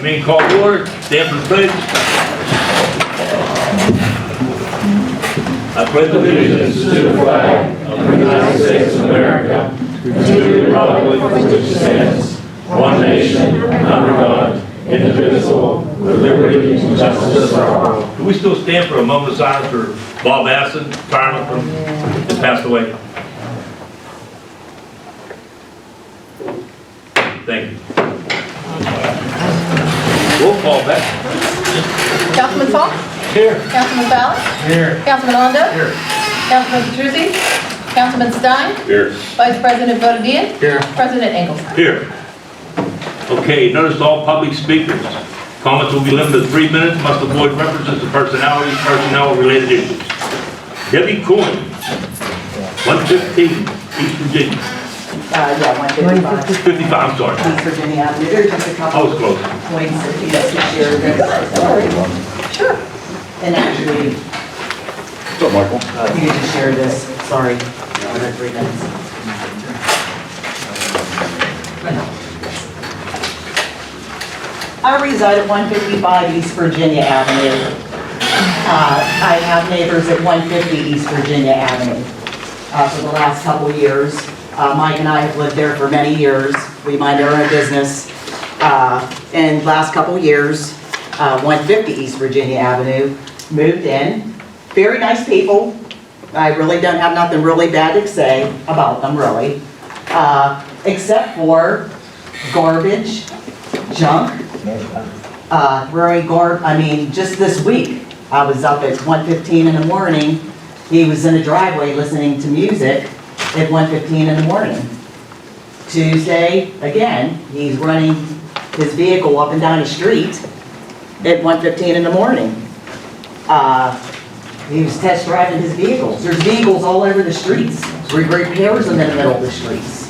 being called to order. Stand for the pledge. I pledge Allegiance to the flag of the United States of America, and to the republic for which it stands, one nation, under God, indivisible, with liberty and justice for all. Do we still stand for a moment of silence for Bob Asson, fireman who passed away? Thank you. Roll call back. Councilman Falk? Here. Councilman Fowler? Here. Councilman Ondo? Here. Councilman Petrucci? Councilman Stein? Here. Vice President Bodedian? Here. President Engels? Here. Okay, notice all public speakers. Comments will be limited to 3 minutes, must avoid references to personalities, personnel-related issues. Debbie Coyne, 115, East Virginia. Yeah, 155. 55, I'm sorry. East Virginia Avenue. There's just a I couple was close. points that you guys can share this. Sure. And actually, What's up, Michael? you can just share this, sorry, another 3 minutes. I reside at 155 East Virginia Avenue. I have neighbors at 150 East Virginia Avenue for the last couple of years. Mike and I have lived there for many years. We mind our own business. And last couple of years, 150 East Virginia Avenue, moved in. Very nice people. I really don't have nothing really bad to say about them, really. Except for garbage, junk, throwing just this week, I was up at 1:15 in the morning. He was in a driveway listening to music at 1:15 in the morning. Tuesday, again, he's running his vehicle up and down the street at 1:15 in the morning. He was test driving his vehicles. There's vehicles all over the streets. Repairs them in the middle of the streets.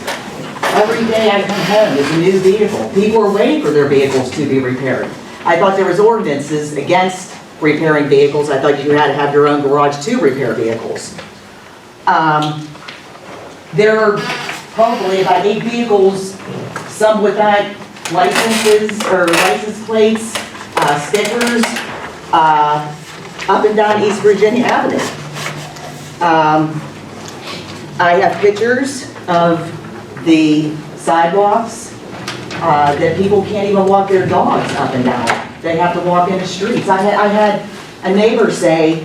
Every day I come home, there's a new vehicle. People are waiting for their vehicles to be repaired. I thought there was ordinances against repairing vehicles. I thought you had to have your own garage to repair vehicles. There are probably about 8 vehicles, some without licenses or license plates, stickers, up and down East Virginia Avenue. I have pictures of the sidewalks that people can't even walk their dogs up and down. They have to walk in the streets. I had a neighbor say,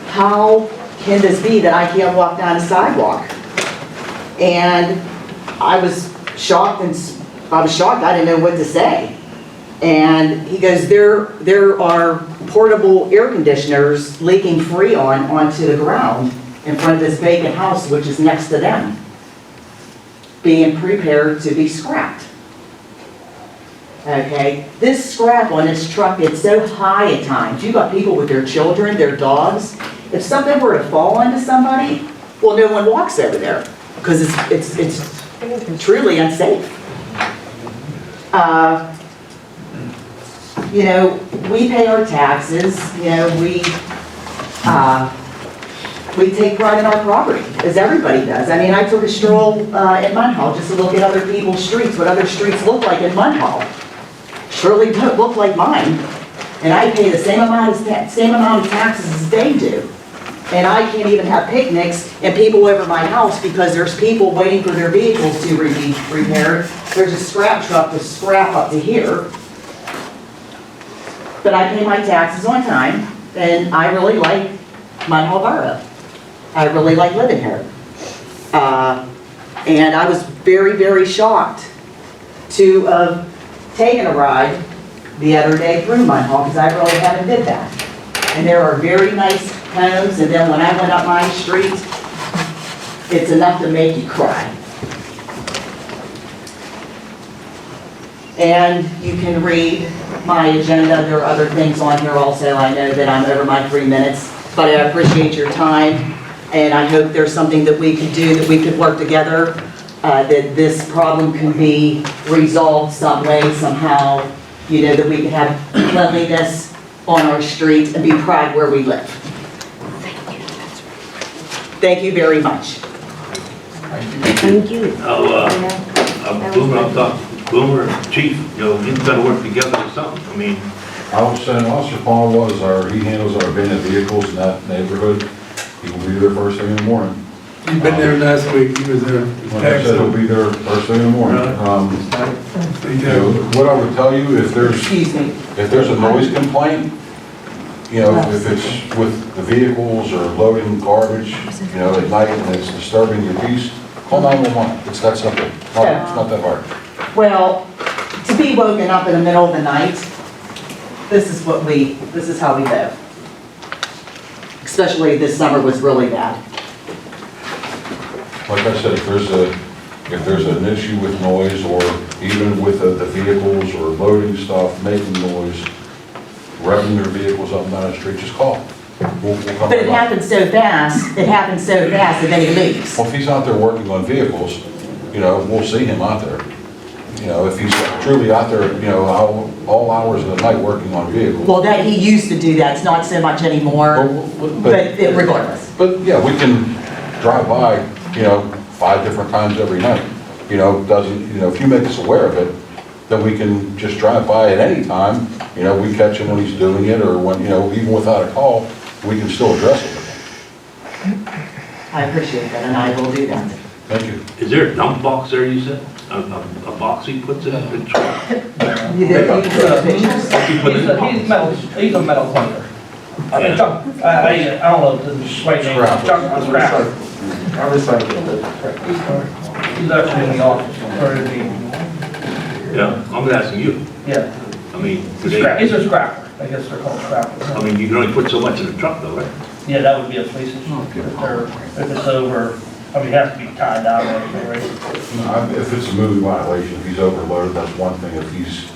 how can this be that I can't walk down a sidewalk? And I was shocked, I didn't know what to say. And he goes, there are portable air conditioners leaking freon onto the ground in front of this vacant house, which is next to them, being prepared to be scrapped. Okay, this scrap on this truck, it's so high at times. You've got people with their children, their dogs. If something were to fall onto somebody, well, no one walks over there because it's truly unsafe. You know, we pay our taxes. You know, we take pride in our property, as everybody does. I mean, I took a stroll in Munhall just to look at other people's streets, what other streets look like in Munhall. Surely don't look like mine. And I pay the same amount of taxes as they do. And I can't even have picnics and people over my house because there's people waiting for their vehicles to be repaired. There's a scrap truck with scrap up to here. But I pay my taxes on time, and I really like Munhall Borough. I really like living here. And I was very, very shocked to have taken a ride the other day through Munhall, because I really haven't did that. And there are very nice homes, and then when I went up my street, it's enough to make you cry. And you can read my agenda. There are other things on here also. I know that I'm over my 3 minutes, but I appreciate your time, and I hope there's something that we could do, that we could work together, that this problem can be resolved some way, somehow, you know, that we can have cleanliness on our streets and be proud where we live. Thank you very much. Thank you. I'll move on top. Boomer, chief, you know, you've got to work together or something. I mean, I was saying, Officer Paul he handles our abandoned vehicles in that neighborhood. He will be there first thing in the morning. He's been there last week, he was there. Like I said, he'll be there first thing in the morning. You know, what I would tell you, if Excuse me. there's a noise complaint, you know, if it's with the vehicles or loading garbage, you know, at night and it's disturbing your peace, call 911. It's that simple. It's not that hard. Well, to be woken up in the middle of the night, this is how we live. Especially this summer was really bad. Like I said, if there's an issue with noise or even with the vehicles or loading stuff, making noise, revving their vehicles up and down the street, just call. We'll come But it right out. happens so fast, and then he leaves. Well, if he's out there working on vehicles, you know, we'll see him out there. You know, if he's truly out there, you know, all hours of the night working on vehicles. Well, that he used to do that, it's not so much anymore, but regardless. But yeah, we can drive by, you know, 5 different times every night. You know, if you make us aware of it, then we can just drive by at any time. You know, we catch him when he's doing it, or when, you know, even without a call, we can still address it with him. I appreciate that, and I will do that. Thank you. is there a dump box there, you said? A box he puts in the truck? You did, you took pictures? He put it in He's a metal cleaner. I mean, I don't know the right name. Scrap. He's actually in the office, or is he? Yeah, I'm asking you. Yeah. I mean, He's a scrapper. I guess they're called scrappers. I mean, you can only put so much in the truck though, right? Yeah, that would be a police issue. If it's over, I mean, it has to be tied down or anything, right? If it's a moving violation, if he's overloaded, that's one thing. If he's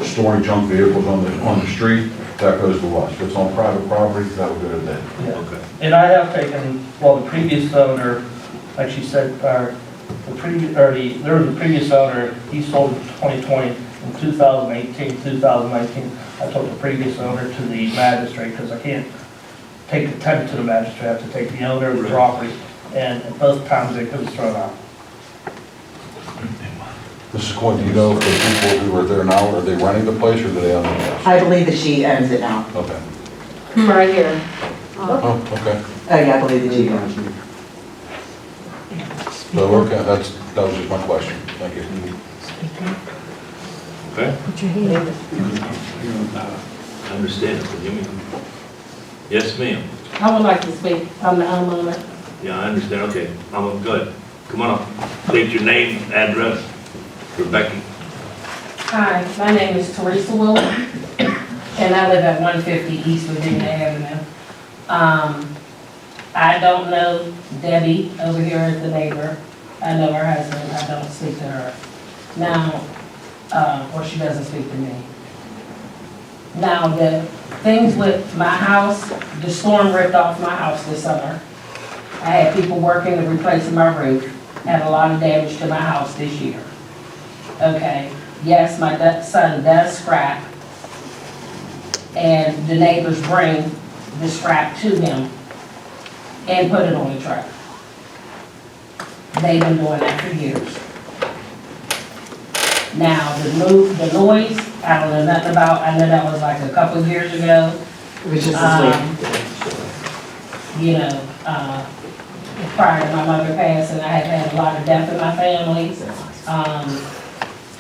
storing junk vehicles on the street, that goes to us. If it's on private property, that would go to them. Yeah. Okay. And I have taken, well, the previous owner, like she said, there was a previous owner, he sold in 2020, in 2018, 2019. I took the previous owner to the magistrate, because I can't take the tenant to the magistrate, I have to take the owner of the property, and both times it was thrown out. Mrs. Coyne, do you know if the people who are there now, are they renting the place or do they own the place? I believe that she owns it now. Okay. Right here. Oh, okay. Oh, yeah, I believe that she owns it. So, okay, that was just my question. Thank you. Okay? I understand it, but you mean, yes, ma'am. I would like to speak. I'm the homeowner. Yeah, I understand, okay, I'm good. Come on up, state your name, address, Rebecca. Hi, my name is Teresa Willis, and I live at 150 East Virginia Avenue. I don't know Debbie over here as the neighbor. I know her husband, I don't speak to her. Now, or she doesn't speak to me. Now, the things with my house, the storm ripped off my house this summer. I had people working to replace my roof, had a lot of damage to my house this year. Okay, yes, my son does scrap, and the neighbors bring the scrap to him and put it on the truck. They've been doing that for years. Now, the noise, I don't know nothing about, I know that was like a couple of years ago. It was just this week. You know, prior to my mother passing, I had a lot of death in my family.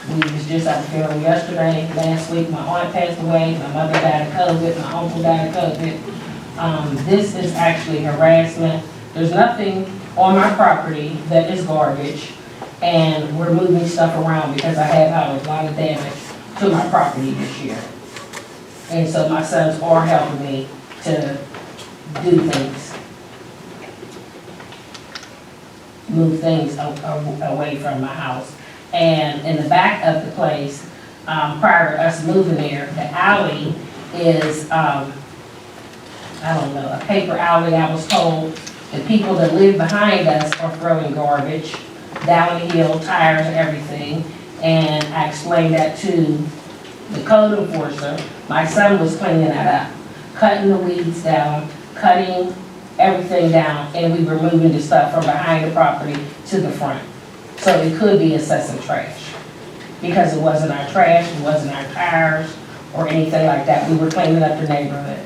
We was just at the funeral yesterday. Last week, my aunt passed away, my mother died of COVID, my uncle died of COVID. This is actually harassment. There's nothing on my property that is garbage, and we're moving stuff around because I have had a lot of damage to my property this year. And so my sons are helping me to do things, move things away from my house. And in the back of the place, prior to us moving there, the alley is, I don't know, a paper alley, I was told. The people that live behind us are throwing garbage down the hill, tires, everything. And I explained that to the code enforcer. My son was cleaning that up, cutting the weeds down, cutting everything down, and we were moving the stuff from behind the property to the front. So it could be excessive trash. because it wasn't our trash, it wasn't our tires, or anything like that. We were cleaning up the neighborhood.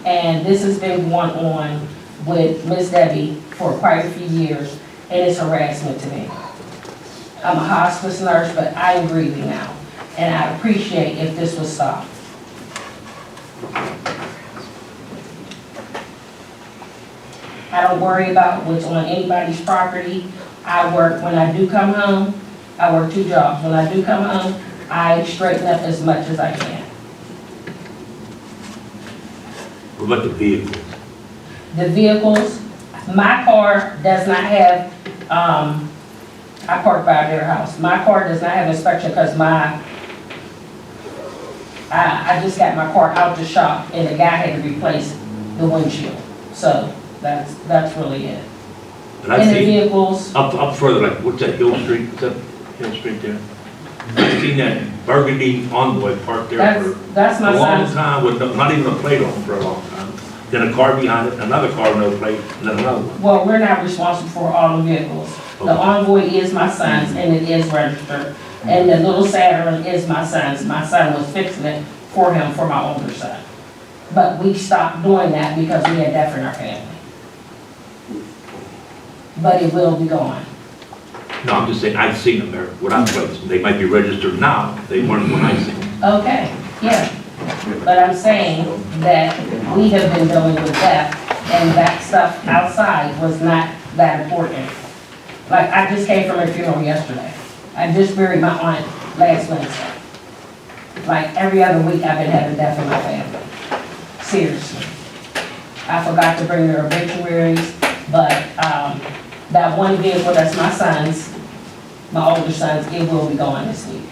And this has been going on with Miss Debbie for quite a few years, and it's harassment to me. I'm a hospice nurse, but I am grieving now, and I'd appreciate if this was stopped. I don't worry about what's on anybody's property. I work, when I do come home, I work 2 jobs. When I do come home, I straighten up as much as I can. What about the vehicles? The vehicles, my car does not have, I park by their house. My car does not have inspection because I just got my car out the shop and the guy had to replace the windshield. So that's really it. And I And the see, vehicles, up further, like, what's that, Hill Street? Is that Hill Street there? I've seen that burgundy Envoy parked there for that's a my long son's. time with not even a plate on it for a long time. Then a car behind it, another car, no plate, and then another one. Well, we're not responsible for all the vehicles. The Okay. Envoy is my son's and it is registered. And the little Saturn is my son's. My son was fixing it for him, for my older son. But we stopped doing that because we had death in our family. But it will be gone. No, I'm just saying, I've seen them there without plates. They might be registered now, they weren't when I seen them. Okay, yeah. But I'm saying that we have been dealing with that, and that stuff outside was not that important. Like, I just came from a funeral yesterday. I just buried my aunt last Wednesday. Like, every other week I've been having death in my family. Seriously. I forgot to bring their obituaries, but, that one vehicle that's my son's, my older son's, it will be gone this week.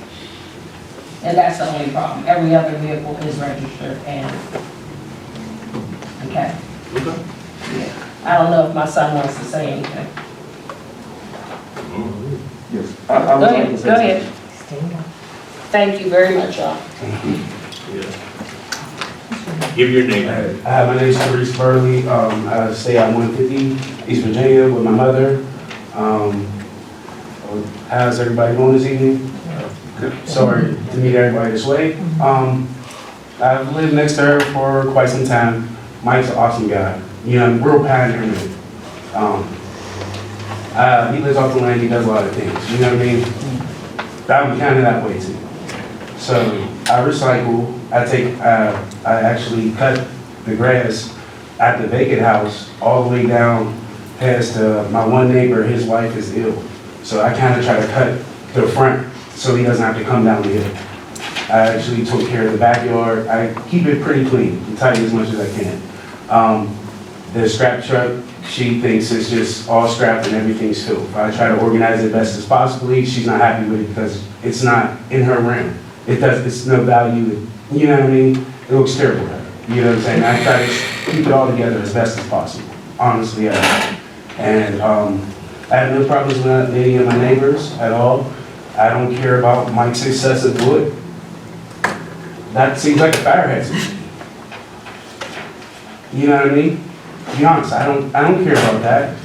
And that's the only problem. Every other vehicle is registered and, okay. Okay. Yeah. I don't know if my son wants to say anything. Yes. Go ahead, go ahead. Thank you very much, y'all. Yeah. Give your name. My name is Therese Burley. I stay at 150 East Virginia with my mother. How's everybody doing this evening? Sorry to meet everybody this way. I've lived next to her for quite some time. Mike's an awesome guy. You know, real pioneer man. He lives off the land, he does a lot of things. You know what I mean? I'm kind of that way too. So I recycle. I actually cut the grass at the vacant house all the way down past my one neighbor. His wife is ill. So I kind of try to cut the front so he doesn't have to come down the hill. I actually took care of the backyard. I keep it pretty clean and tidy as much as I can. The scrap truck, she thinks it's just all scrap and everything's filth. I try to organize it best as possibly. She's not happy with it because it's not in her realm. It's no value. You know what I mean? It looks terrible to her. You know what I'm saying? I try to keep it all together as best as possible. Honestly, I do. And I have no problems with any of my neighbors at all. I don't care about Mike's excessive wood. That seems like a fire hazard. You know what I mean? To be honest, I don't care about that.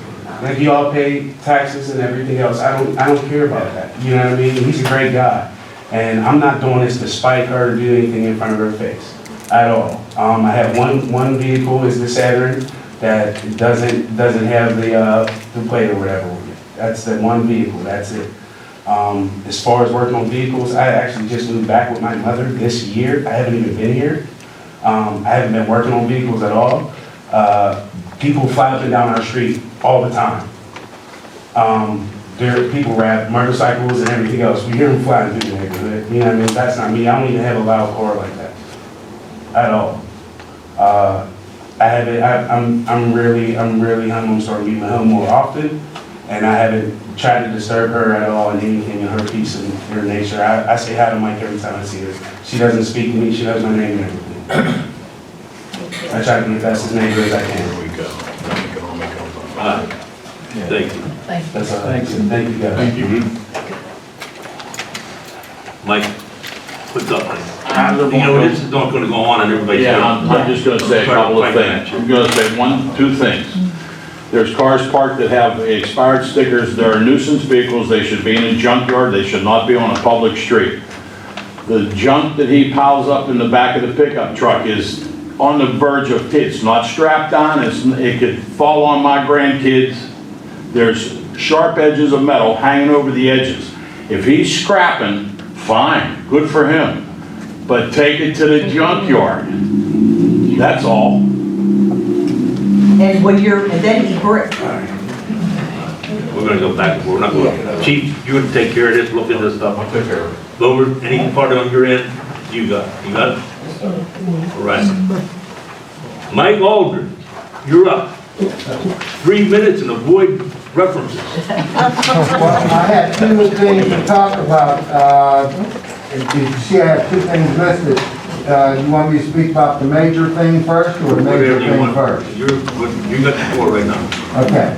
Like, you all pay taxes and everything else. I don't care about that. You know what I mean? He's a great guy. And I'm not doing this to spite her or do anything in front of her face at all. I have one vehicle is the Saturn that doesn't have the plate or whatever. That's the one vehicle, that's it. As far as working on vehicles, I actually just moved back with my mother this year. I haven't even been here. I haven't been working on vehicles at all. People fly up and down our street all the time. There are people ride motorcycles and everything else. We hear them flying through the neighborhood. You know what I mean? That's not me. I don't even have a loud car like that at all. I'm really home. I'm starting to be home more often, and I haven't tried to disturb her at all in anything in her peace and her nature. I say hi to Mike every time I see her. She doesn't speak to me. She knows my name and everything. I try to be the best as neighbor as I can. There we go. Thank you. Thank you. That's all. Thank you, guys. Thank you. Mike, what's up, man? You know, this is not gonna go on and everybody's. Yeah, I'm just gonna say a couple of things. I'm gonna say two things. There's cars parked that have expired stickers. There are nuisance vehicles. They should be in a junkyard. They should not be on a public street. The junk that he piles up in the back of the pickup truck is on the verge of, it's not strapped on, it could fall on my grandkids. There's sharp edges of metal hanging over the edges. If he's scrapping, fine, good for him. But take it to the junkyard. That's all. And when you're, and then he We're gonna go back, we're not going, Chief, you would take care of this, look at this stuff. I'll take care of it. Lower, any part on your end, you got it? All right. Mike Aldridge, you're up. 3 minutes and avoid references. Well, I had two things to talk about. You see, I have two things listed. You want me to speak about the major thing first or the major Whatever you thing want. first? You got the floor right now. Okay.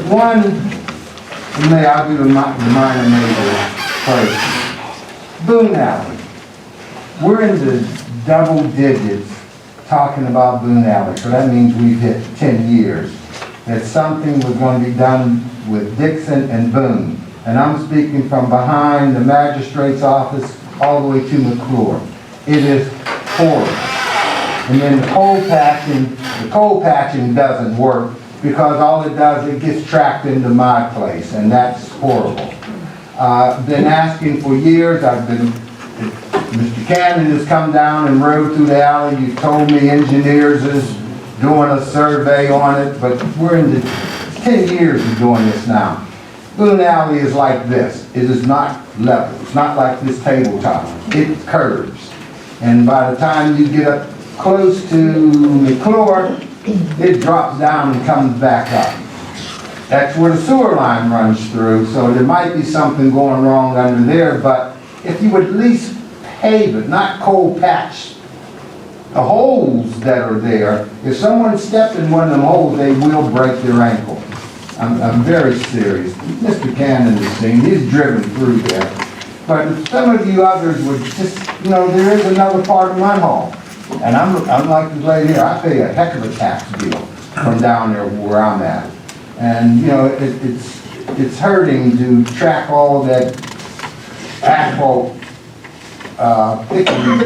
One, I'll do the minor major first. Boone Alley. We're in the double digits talking about Boone Alley, so that means we've hit 10 years. That something was going to be done with Dixon and Boone. And I'm speaking from behind the magistrate's office all the way to McClure. It is horrible. And then the coal patching doesn't work because all it does, it gets tracked into my place, and that's horrible. Been asking for years, Mr. Cannon has come down and rode through the alley. You told me engineers is doing a survey on it, but we're in the 10 years of doing this now. Boone Alley is like this. It is not level. It's not like this tabletop. It curves. And by the time you get up close to McClure, it drops down and comes back up. That's where the sewer line runs through, so there might be something going wrong under there, but if you would at least pave it, not coal patch the holes that are there. If someone stepped in one of them holes, they will break their ankle. I'm very serious. Mr. Cannon has seen, he's driven through there. But if some of you others would just, there is another part of Munhall. And I'm like the lady here, I pay a heck of a tax bill from down there where I'm at. And, it's hurting to track all that asphalt picking,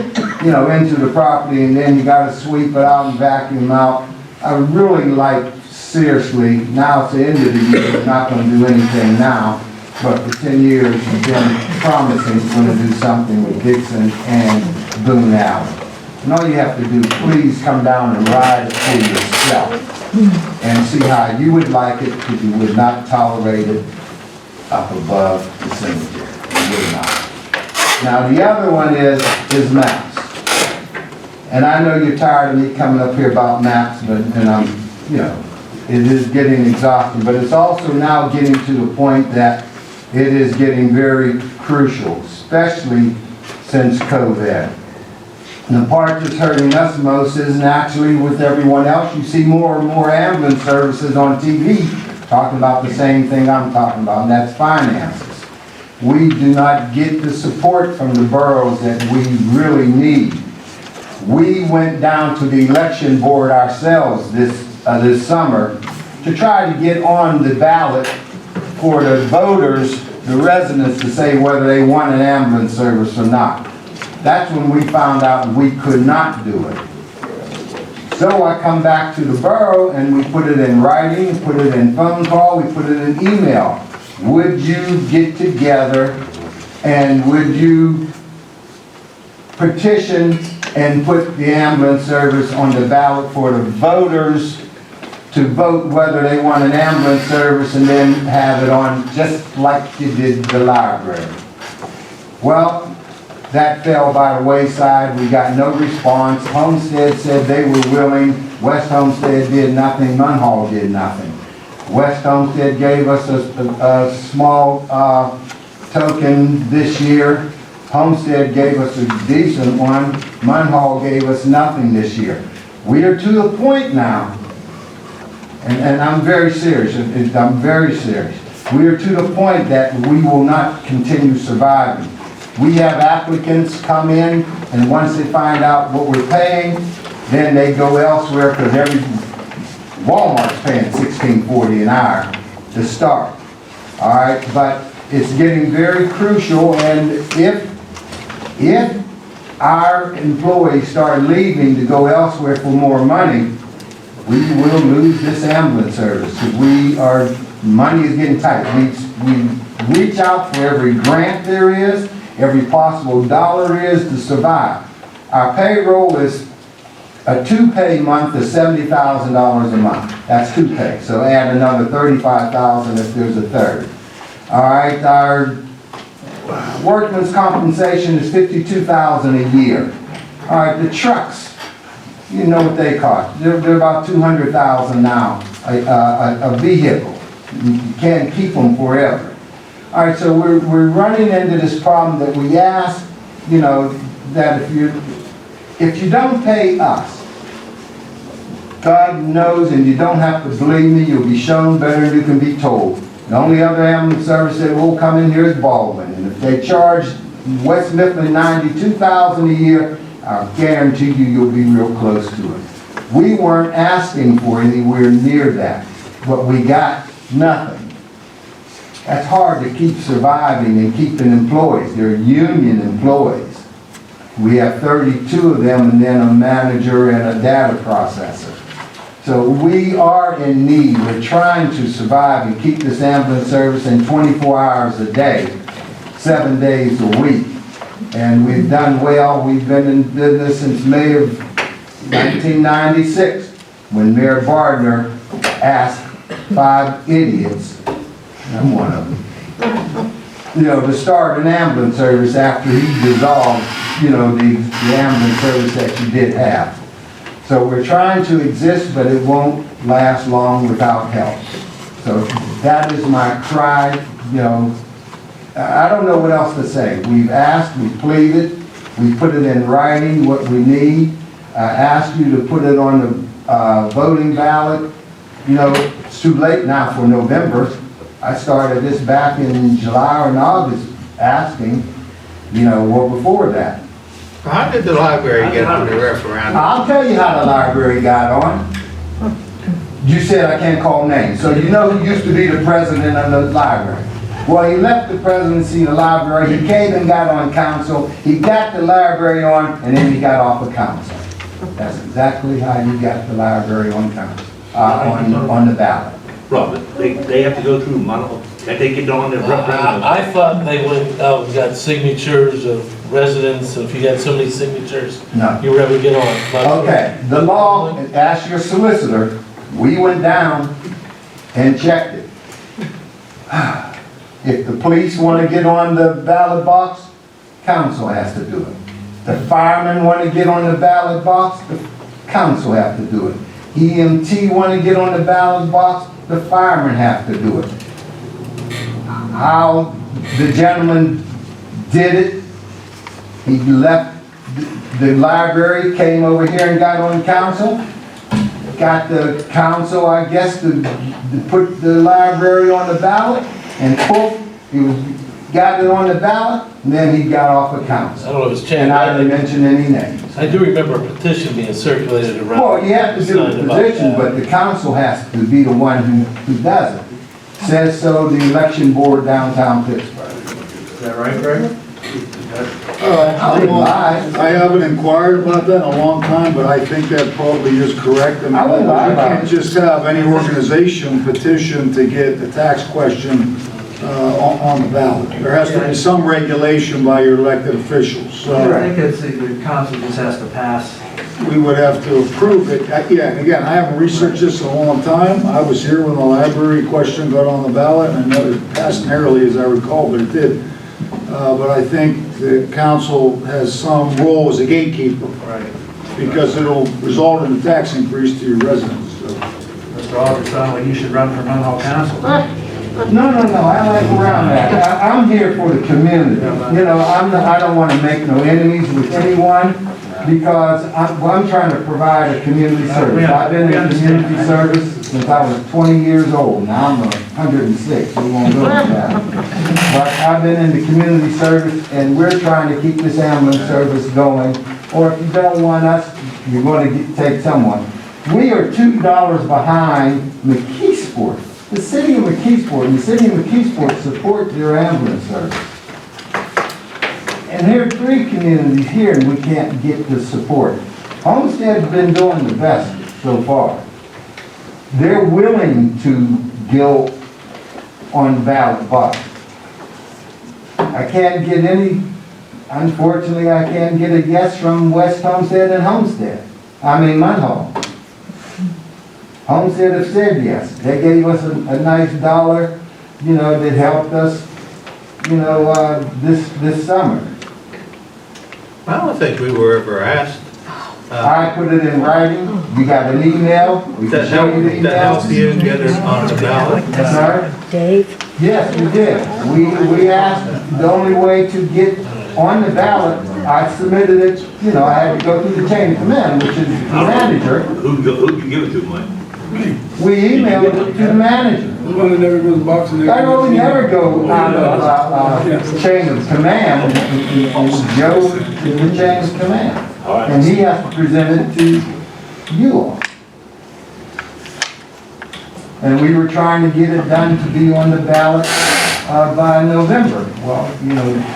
into the property, and then you gotta sweep it out and vacuum out. I would really like, seriously, now it's the end of the year, we're not gonna do anything now, but for 10 years, you've been promising we're gonna do something with Dixon and Boone Alley. And all you have to do, please come down and ride it for yourself and see how you would like it, because you would not tolerate it up above the cemetery. You would not. Now, the other one is M.A.P.S. And I know you're tired of me coming up here about M.A.P.S, and I'm, it is getting exhausting, but it's also now getting to the point that it is getting very crucial, especially since COVID. And the part that's hurting us most isn't actually with everyone else. You see more and more ambulance services on TV talking about the same thing I'm talking about, and that's finances. We do not get the support from the boroughs that we really need. We went down to the election board ourselves this summer to try to get on the ballot for the voters, the residents, to say whether they want an ambulance service or not. That's when we found out we could not do it. So I come back to the borough and we put it in writing, put it in phone call, we put it in email. Would you get together and would you petition and put the ambulance service on the ballot for the voters to vote whether they want an ambulance service, and then have it on just like you did the library? Well, that fell by the wayside. We got no response. Homestead said they were willing. West Homestead did nothing. Munhall did nothing. West Homestead gave us a small token this year. Homestead gave us a decent one. Munhall gave us nothing this year. We are to the point now, and I'm very serious. I'm very serious. We are to the point that we will not continue surviving. We have applicants come in, and once they find out what we're paying, then they go elsewhere, because Walmart's paying $16.40 an hour to start. All right, but it's getting very crucial, and if our employees start leaving to go elsewhere for more money, we will lose this ambulance service. Money is getting tight. We reach out for every grant there is, every possible dollar there is to survive. Our payroll is a two-pay month is $70,000 a month. That's two pay. So add another $35,000 if there's a third. All right, our workman's compensation is $52,000 a year. All right, the trucks, you know what they cost. They're about $200,000 now, a vehicle. You can't keep them forever. All right, so we're running into this problem that we ask, you know, that if you don't pay us, God knows, and you don't have to believe me, you'll be shown better than you can be told. The only other ambulance service that will come in here is Baldwin, and if they charge West Mifflin $92,000 a year, I'll guarantee you'll be real close to it. We weren't asking for anywhere near that, but we got nothing. That's hard to keep surviving and keeping employees. They're union employees. We have 32 of them, and then a manager and a data processor. So we are in need. We're trying to survive and keep this ambulance service in 24 hours a day, 7 days a week. And we've done well. We've been in business since May of 1996, when Mayor Bardner asked 5 idiots, I'm one of them, you know, to start an ambulance service after he dissolved, you know, the ambulance service that you did have. So we're trying to exist, but it won't last long without help. So that is my cry, you know. I don't know what else to say. We've asked, we've pleaded, we put it in writing what we need. I asked you to put it on the voting ballot. You know, it's too late now for November. I started this back in July or in August asking, you know, well, before that. How did the library get on the referendum? I'll tell you how the library got on. You said I can't call names, so you know who used to be the president of the library. Well, he left the presidency of the library, he came and got on council, he got the library on, and then he got off of council. That's exactly how you got the library on council, on the ballot. Robert, they have to go through Munhall, that they get on the referendum. I thought they went out and got signatures of residents, so if you got so many signatures, No. you were able to get on. Okay, the law, ask your solicitor, we went down and checked it. If the police want to get on the ballot box, council has to do it. The firemen want to get on the ballot box, the council have to do it. EMT want to get on the ballot box, the firemen have to do it. How the gentleman did it, he left the library, came over here and got on council, got the council, I guess, to put the library on the ballot, and poof, got it on the ballot, and then he got off of council. I don't know if it's changed. And I didn't mention any names. I do remember a petition being circulated around. Well, you have to do the petition, but the council has to be the one who does it. Says so the election board downtown Pittsburgh. Is that right, Greg? I wouldn't lie. I haven't inquired about that in a long time, but I think that probably is correct. I mean, I wouldn't lie you about can't it. just have any organization petition to get the tax question on the ballot. There has to be some regulation by your elected officials. So I think it's, the council just has to pass. we would have to approve it. Yeah, and again, I haven't researched this in a long time. I was here when the library question got on the ballot, and I know it passed narrowly as I recall, but it did. But I think the council has some role as a gatekeeper. Right. Because it'll result in a tax increase to your residents. So. Mr. Aldridge, sounds like you should run for Munhall Council. No, I like around that. I'm here for the community. You know, I don't want to make no enemies with anyone because I'm trying to provide a community service. I've been in community service since I was 20 years old. Now I'm 106. We won't go into that. But I've been in the community service, and we're trying to keep this ambulance service going. Or if you don't want us, you're going to take someone. We are $2 behind McKeesport. The city of McKeesport, and the city of McKeesport support their ambulance service. And there are 3 communities here and we can't get the support. Homestead's been doing the best so far. They're willing to go on the ballot box. I can't get any, unfortunately, I can't get a yes from West Homestead and Munhall. Homestead have said yes. They gave us a nice dollar, that helped us, this summer. I don't think we were ever asked. I put it in writing. We got an email. We can show you the That helped email. you get it on the ballot? Sir? Dave? Yes, we did. We asked, the only way to get on the ballot, I submitted it, I had to go through the chain of command, which is the manager. Who'd you give it to, Mike? We emailed it to the manager. The one that never goes box in there. I would never go out of chain of command, and Joe is the chain of command. All right. And he has to present it to you all. And we were trying to get it done to be on the ballot by November. Well,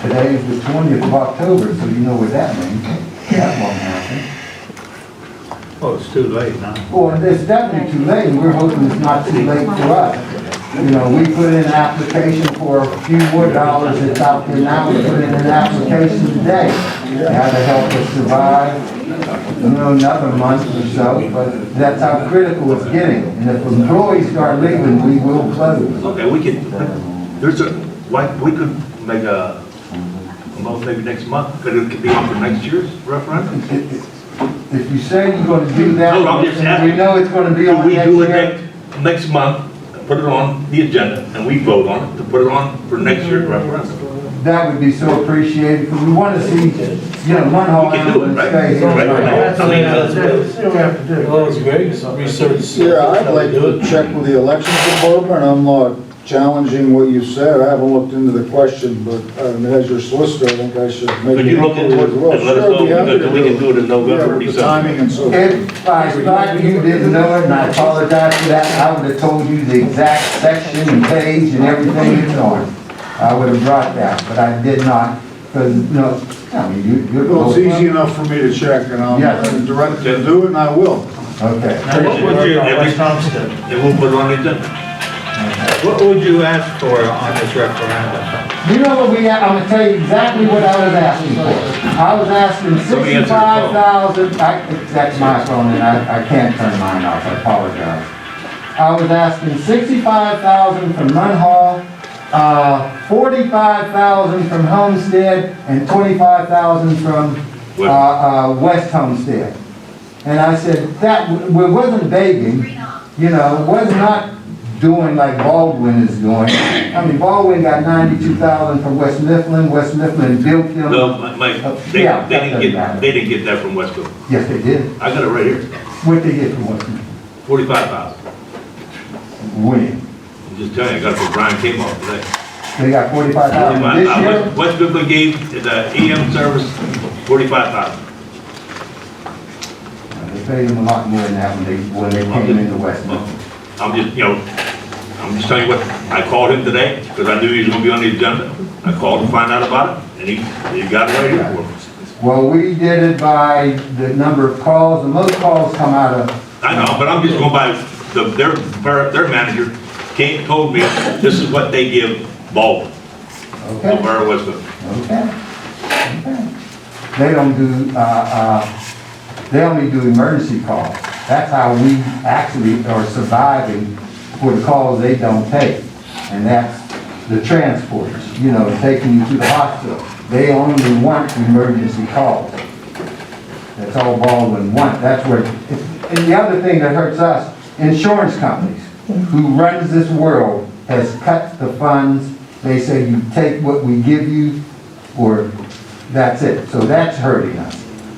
today is the 20th of October, so you know what that means. That won't happen. Oh, it's too late now. Well, it's definitely too late, and we're hoping it's not too late for us. We put in an application for a few more dollars that's out there now. We put in an application today. How to help us survive, another month or so, but that's how critical it's getting. And if employees start leaving, we will close. Okay, we could make a vote maybe next month, could it be on for next year's referendum? If you say you're gonna do that, No, I'm just and asking. we know it's gonna be Could on we next do it year. next month, put it on the agenda, and we vote on it, to put it on for next year's referendum? That would be so appreciated, because we wanna see, Munhall We can do it, ambulance right? stay here. Right. Well, it's great, research. Yeah, I'd like to check with the elections department. I'm not challenging what you said. I haven't looked into the question, but as your solicitor, I think I should make. Could you look into it and let us know, because we can do it in November or The December? timing and so forth. If I thought you didn't know it, and I apologize for that, I would have told you the exact section and page and everything it's on. I would have brought that, but I did not, because, you're. Well, it's easy enough for me to check, and I'm Yes. directed to do it, and I will. Okay. Now, what would you, West Homestead, And we'll put it on the agenda. what would you ask for on this referendum? You know what I'm gonna tell you exactly what I was asking for. I was asking Somebody answer the phone. 65,000, that's my phone, and I can't turn mine off, I apologize. I was asking 65,000 from Munhall, 45,000 from Homestead, and 25,000 from, West Homestead. And I said, we wasn't begging, was not doing like Baldwin is doing. I mean, Baldwin got 92,000 from West Mifflin built them. No, Mike, they Yeah, didn't get that from Westville. Yes, they did. I got it right here, What they get from West Mifflin? 45,000. When? I'm just telling you, I got it from Brian Campbell today. They got 45,000 this year? Westville gave the EM service 45,000. They paid them a lot more than that when they came into West Mifflin. I'm just telling you what, I called him today, because I knew he was gonna be on the agenda. I called to find out about it, and he got it right here for me. Well, we did it by the number of calls, and most calls come out of. I know, but I'm just going by, their manager told me, this is what they give Baldwin, Okay. the Borough of Westville. Okay. They don't do, they only do emergency calls. That's how we actually are surviving for the calls they don't take. And that's the transporters, taking you to the hospital. They only want emergency calls. That's all Baldwin wants. That's where, and the other thing that hurts us, insurance companies who runs this world has cut the funds. They say you take what we give you, or that's it. So that's hurting us.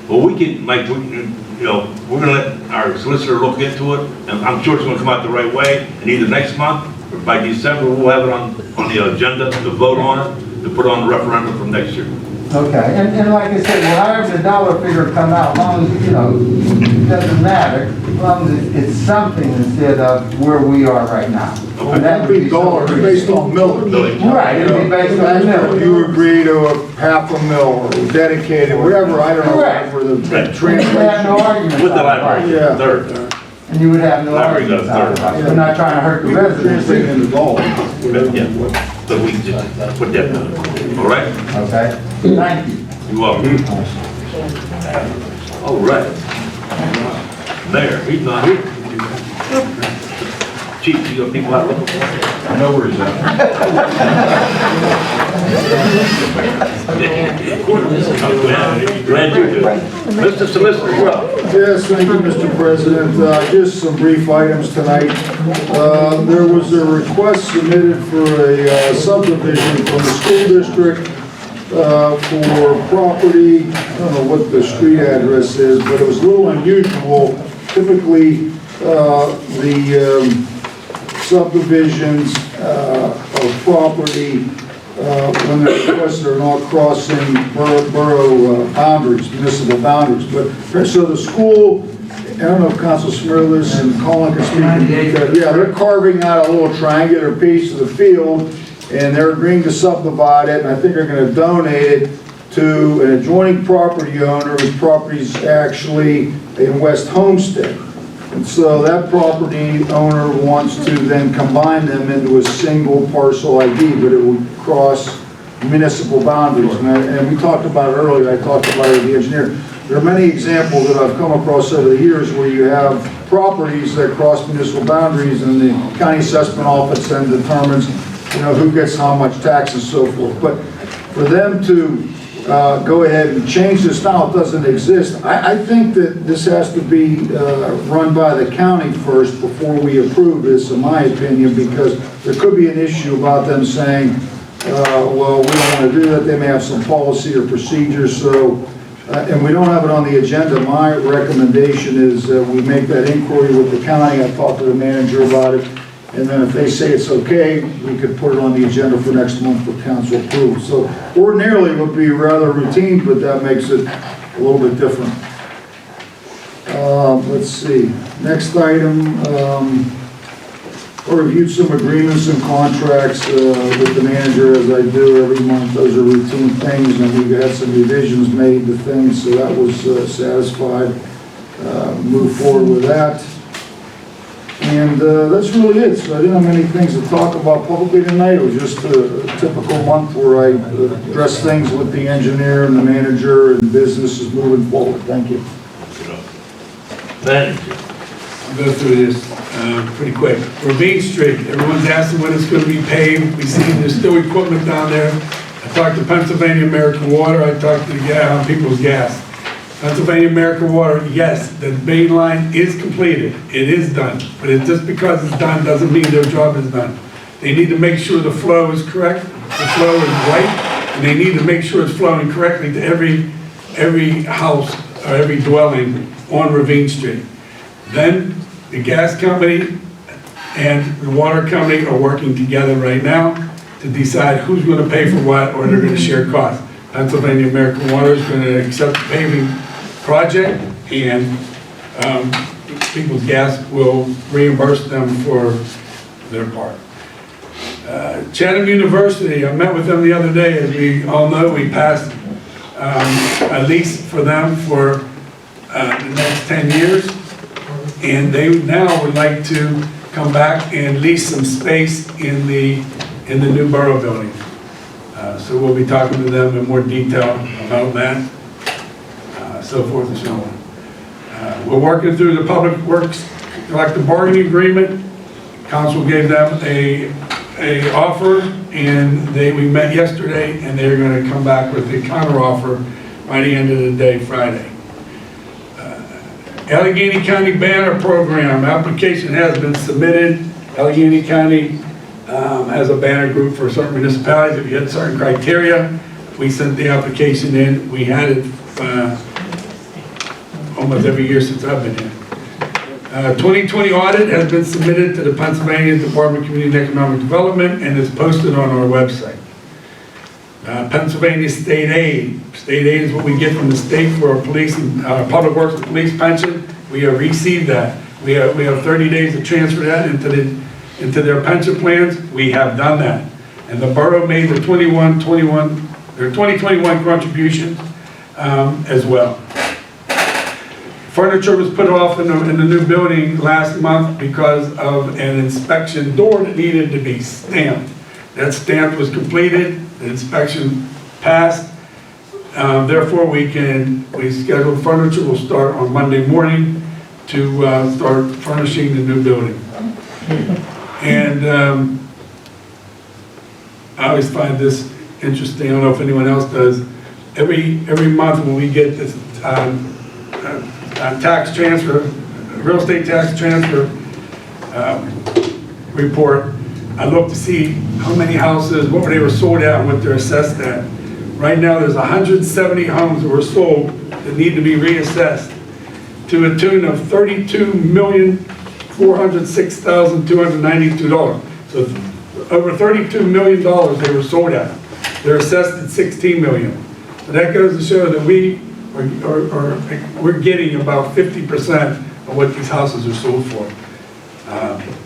Well, we can, Mike, we're gonna let our solicitor look into it, and I'm sure it's gonna come out the right way, and either next month, or by December, we'll have it on the agenda to vote on it, to put put on the referendum from next year. Okay, and like I said, well, however the dollar figure come out, as long as, you know, it doesn't matter, as long as it's something instead of where we are right now. And that would be dollars based on millage. Right, it'd be based on millage. You agree to a half a mil or dedicated, whatever, I don't know, Correct. for the You would have no translation. argument. With the library, Yeah. third. And you would have no Library argument. goes third. We're not trying to hurt the We can translate residents. into dollars. Yeah, so we can just put that down, all right? Okay, thank you. You're welcome. All right. Mayor, he's not here. Chief, you got people out looking for him? I know where he's at. Glad you do. Mr. Solicitor, you're up. Yes, thank you, Mr. President. Just some brief items tonight. There was a request submitted for a subdivision from the school district for property, I don't know what the street address is, but it was a little unusual. Typically, the subdivisions of property, when the requests are not crossing borough boundaries, municipal boundaries. But, so the school, I don't know if Council Smirlis and Colin can speak. Yeah, they're carving out a little triangular piece of the field, and they're agreeing to subdivide it, and I think they're gonna donate it to an adjoining property owner whose property's actually in West Homestead. And so that property owner wants to then combine them into a single parcel ID, but it would cross municipal boundaries. And we talked about it earlier, I talked about it with the engineer. There are many examples that I've come across over the years where you have properties that cross municipal boundaries and the county assessment office then determines, you know, who gets how much tax and so forth. But for them to go ahead and change this now, it doesn't exist. I think that this has to be run by the county first before we approve this, in my opinion, because there could be an issue about them saying, well, we don't want to do that. They may have some policy or procedure, so, and we don't have it on the agenda. My recommendation is that we make that inquiry with the county. I've talked to the manager about it. And then if they say it's okay, we could put it on the agenda for next month for council approval. So ordinarily it would be rather routine, but that makes it a little bit different. Let's see, next item, I reviewed some agreements and contracts with the manager as I do every month. Those are routine things, and we had some revisions made to things, so that was satisfied. Move forward with that. And that's really it. So I didn't have many things to talk about publicly tonight. It was just a typical month where I addressed things with the engineer and the manager, and business is moving forward. Thank you. Manager. I'll go through this pretty quick. Ravine Street, everyone's asking when it's going to be paved. We see there's still equipment down there. I talked to Pennsylvania American Water. I talked to the People's Gas. Pennsylvania American Water, yes, the main line is completed. It is done. But it, just because it's done doesn't mean their job is done. They need to make sure the flow is correct, the flow is right, and they need to make sure it's flowing correctly to every house or every dwelling on Ravine Street. Then the gas company and the water company are working together right now to decide who's going to pay for what, or they're going to share costs. Pennsylvania American Water is going to accept the paving project, and People's Gas will reimburse them for their part. Chatham University, I met with them the other day. As we all know, we passed a lease for them for the next 10 years, and they now would like to come back and lease some space in the new borough building. So we'll be talking to them in more detail about that, so forth and so on. We're working through the Public Works collective bargaining agreement. Council gave them a offer, and we met yesterday, and they're going to come back with a counter offer by the end of the day, Friday. Allegheny County Banner Program application has been submitted. Allegheny County has a banner group for certain municipalities. If you had certain criteria, we sent the application in. We had it almost every year since I've been here. 2020 audit has been submitted to the Pennsylvania Department of Community and Economic Development and is posted on our website. Pennsylvania state aid. State aid is what we get from the state for our police and public works and police pension. We have received that. We have 30 days to transfer that into their pension plans. We have done that. And the borough made the 2021 contributions as well. Furniture was put off in the new building last month because of an inspection door that needed to be stamped. That stamp was completed, the inspection passed. Therefore, we scheduled furniture. We'll start on Monday morning to start furnishing the new building. And I always find this interesting. I don't know if anyone else does. Every month when we get this tax transfer, real estate tax transfer report, I look to see how many houses, what they were sold at, and what they're assessed at. Right now, there's 170 homes that were sold that need to be reassessed to a tune of $32,406,292. So over $32 million they were sold at. They're assessed at $16 million. So that goes to show that we're getting about 50% of what these houses are sold for.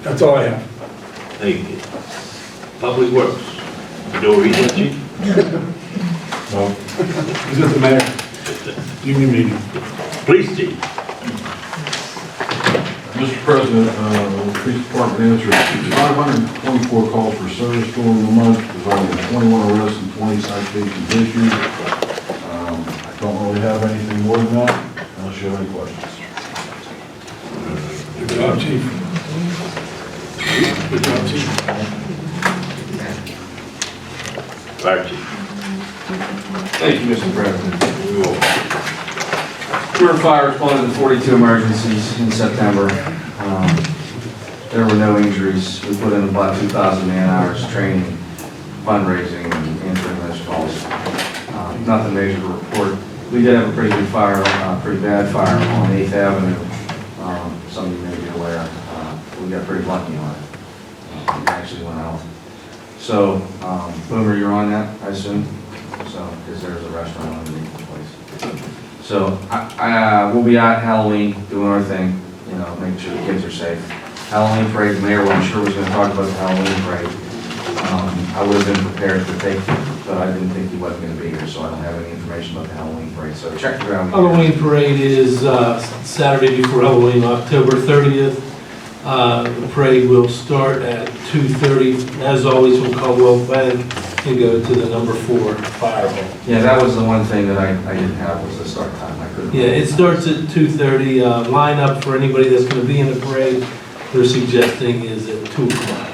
That's all I have. Thank you. Public Works. You know where he's at, Chief? No. He's at the mayor. Union meeting. Police Chief. Mr. President, the police department answered 524 calls for service during the month, resulting in 21 arrests and 20 citations issued. I don't really have anything more than that, unless you have any questions. Good job, Chief. Good job, Chief. Fire Chief. Thank you, Mr. President. We're fire responded to 42 emergencies in September. There were no injuries. We put in about 2,000 man-hours training, fundraising, and answering those calls. Nothing major to report. We did have a pretty good fire, pretty bad fire on 8th Avenue. Some of you may be aware. We got pretty lucky on it. It actually went out. So, Boomer, you're on that, I assume? So, because there's a restaurant underneath the place. So, we'll be out Halloween doing our thing, you know, making sure the kids are safe. Halloween parade, the mayor, I'm sure was going to talk about the Halloween parade. I would have been prepared to take it, but I didn't think he wasn't going to be here, so I don't have any information about the Halloween parade. So check the ground. Halloween parade is Saturday before Halloween, October 30th. The parade will start at 2:30. As always, we'll Caldwell Bank and go to the number 4 fire hall. Yeah, that was the one thing that I didn't have was the start time. I couldn't. Yeah, it starts at 2:30. Line up for anybody that's going to be in the parade, they're suggesting is at 2 o'clock.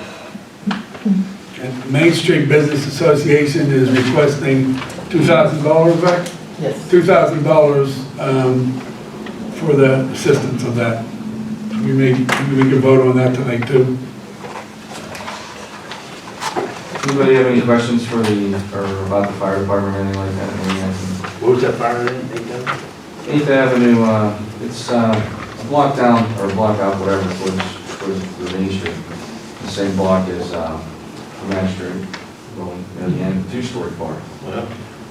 And Main Street Business Association is requesting $2,000 back? Yes. $2,000 for the assistance of that. We can vote on that tonight too. Anybody have any questions for or about the fire department or anything like that? What was that fire name? 8th Avenue, it's blocked down, or blocked out, whatever, towards the Main Street. The same block as Magistrate, going near the end, 2-story bar. Yeah.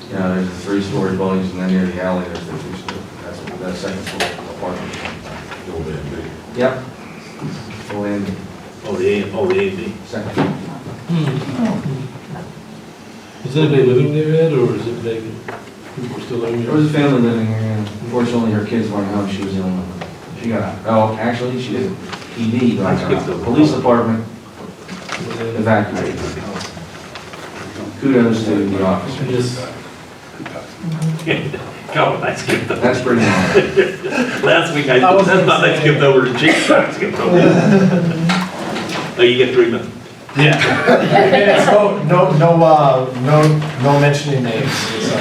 You know, there's the 3-story buildings, and then near the alley, there's the 2-story. That's second floor apartment. Yep. Full end. Oh, the A&B. Second floor. Is anybody living there yet, or is it vacant? People are still living There there? was a family living here, and unfortunately, her kids weren't home, she was the only one. She got out. Oh, actually, she didn't. PD, but the police department evacuated. Kudos to the officer. Yes. Calvin, I skipped over. That's pretty nice. Last week I skipped over to Chief. I skipped over. Oh, you get 3 minutes. Yeah. No mentioning names. So.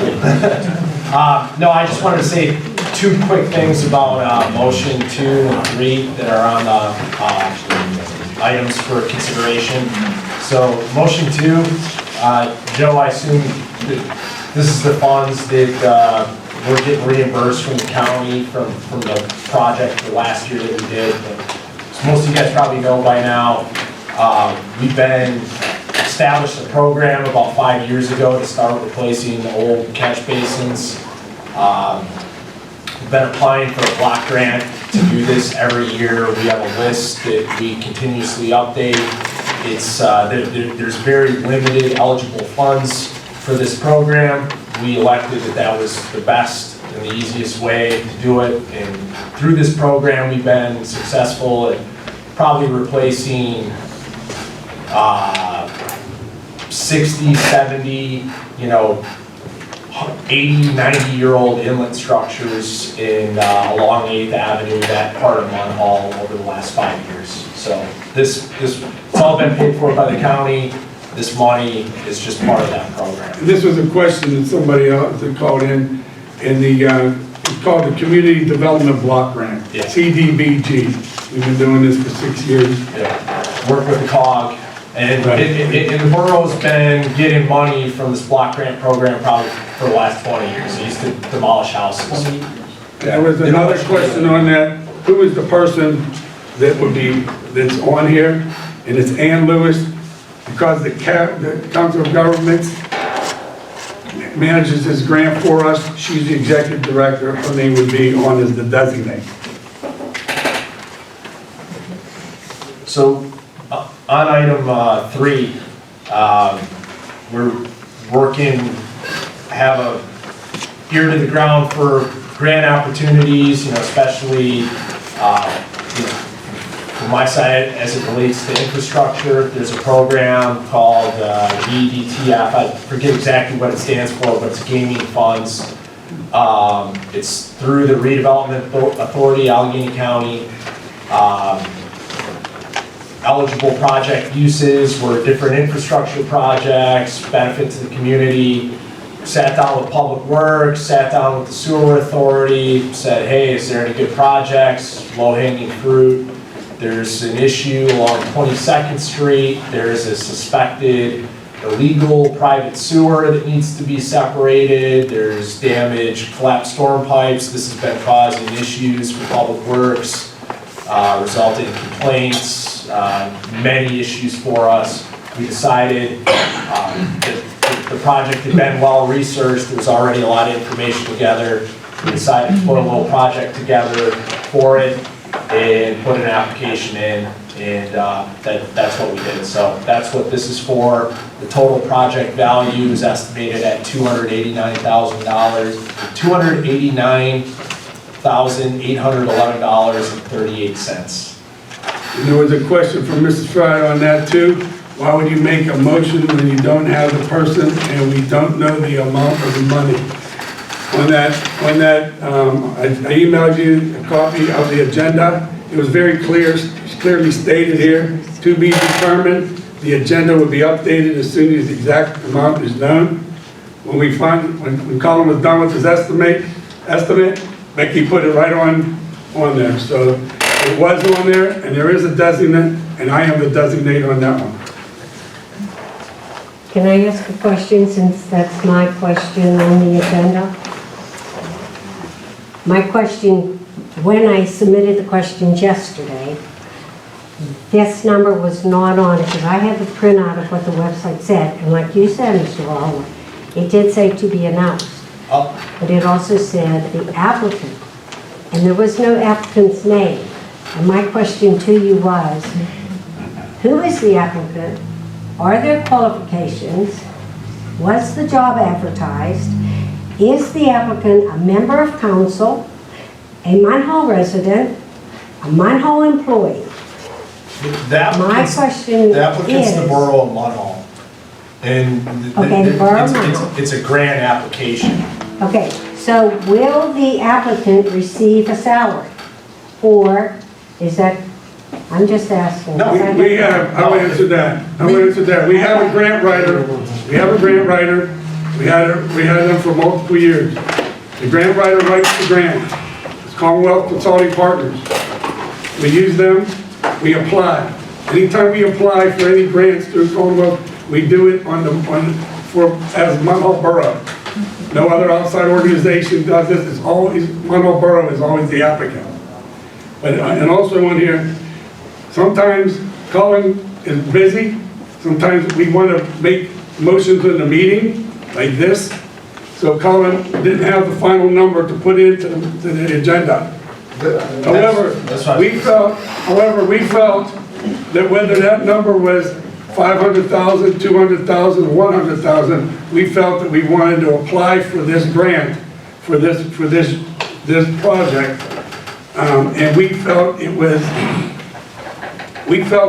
No, I just wanted to say 2 quick things about motion 2 and 3 that are on the items for consideration. So motion 2, Joe, I assume this is the funds that we're getting reimbursed from the county from the project the last year that we did. But most of you guys probably know by now, we've been established a program about 5 years ago to start replacing the old catch basins. We've been applying for a block grant to do this every year. We have a list that we continuously update. It's, there's very limited eligible funds for this program. We elected that that was the best and the easiest way to do it. And through this program, we've been successful at probably replacing 60, 70, 80, 90-year-old inlet structures along 8th Avenue, that part of Munhall, over the last 5 years. So it's all been paid for by the county. This money is just part of that program. This was a question that somebody else had called in it's called the Community Development Block Grant, Yeah. CDBG. We've been doing this for 6 years. Yeah. Work with the COG. And the borough's been getting money from this block grant program probably for the last 20 years. They used to demolish houses. There was another question on that. Who is the person that's on here? And it's Ann Lewis, because the Council of Governments manages this grant for us. She's the executive director. Her name would be on as the designate. So on item 3, we're working, have a ear to the ground for grant opportunities, especially from my side as it relates to infrastructure. There's a program called GDTF. I forget exactly what it stands for, but it's gaming funds. It's through the Redevelopment Authority, Allegheny County. Eligible project uses were different infrastructure projects, benefit to the community. Sat down with Public Works, sat down with the Sewer Authority, said, hey, is there any good projects, low-hanging fruit? There's an issue along 22nd Street. There's a suspected illegal private sewer that needs to be separated. There's damaged collapsed storm pipes. This has been causing issues for Public Works, resulting in complaints, many issues for us. We decided that the project had been well researched. There was already a lot of information together. We decided to put a little project together for it and put an application in, and that's what we did. So that's what this is for. The total project value is estimated at $289,000, $289,811.38. And there was a question from Mrs. Fry on that too. Why would you make a motion when you don't have the person and we don't know the amount of the money? On that, I emailed you a copy of the agenda. It was very clearly stated here, to be determined. The agenda will be updated as soon as the exact amount is known. When Colin was done with his estimate, Becky put it right on there. So it was on there, and there is a designate, and I am the designate on that one. Can I ask a question, since that's my question on the agenda? My question, when I submitted the questions yesterday, this number was not on it, because I had the printout of what the website said, and like you said, Mr. Waller, it did say to be announced. But it also said the applicant, and there was no applicant's name. And my question to you was, who is the applicant? Are there qualifications? Was the job advertised? Is the applicant a member of council, a Munhall resident, a Munhall employee? My question The applicant's the is- borough of Munhall. And Okay, the borough of Munhall. it's a grant application. Okay, so will the applicant receive a salary? Or is that, I'm just asking. I'll answer that. We have a grant writer. We had them for multiple years. The grant writer writes the grant. It's Commonwealth Consulting Partners. We use them, we apply. Anytime we apply for any grants through Commonwealth, we do it as Munhall Borough. No other outside organization does this. It's always, Munhall Borough is always the applicant. But, and also on here, sometimes Colin is busy, sometimes we want to make motions in the meeting, like this. So Colin didn't have the final number to put into the agenda. However, we felt that whether that number was 500,000, 200,000, 100,000, we felt that we wanted to apply for this grant, for this project. And we felt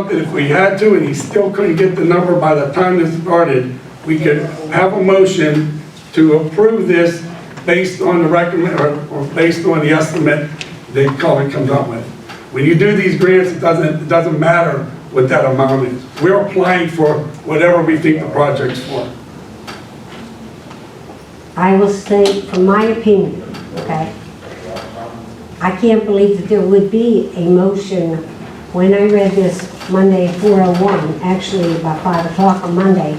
that if we had to, and he still couldn't get the number by the time this started, we could have a motion to approve this based on the or based on the estimate that Colin comes up with. When you do these grants, it doesn't matter what that amount is. We're applying for whatever we think the project's for. I will say, from my opinion, okay, I can't believe that there would be a motion. When I read this Monday at 4:01, actually about 5 o'clock on Monday,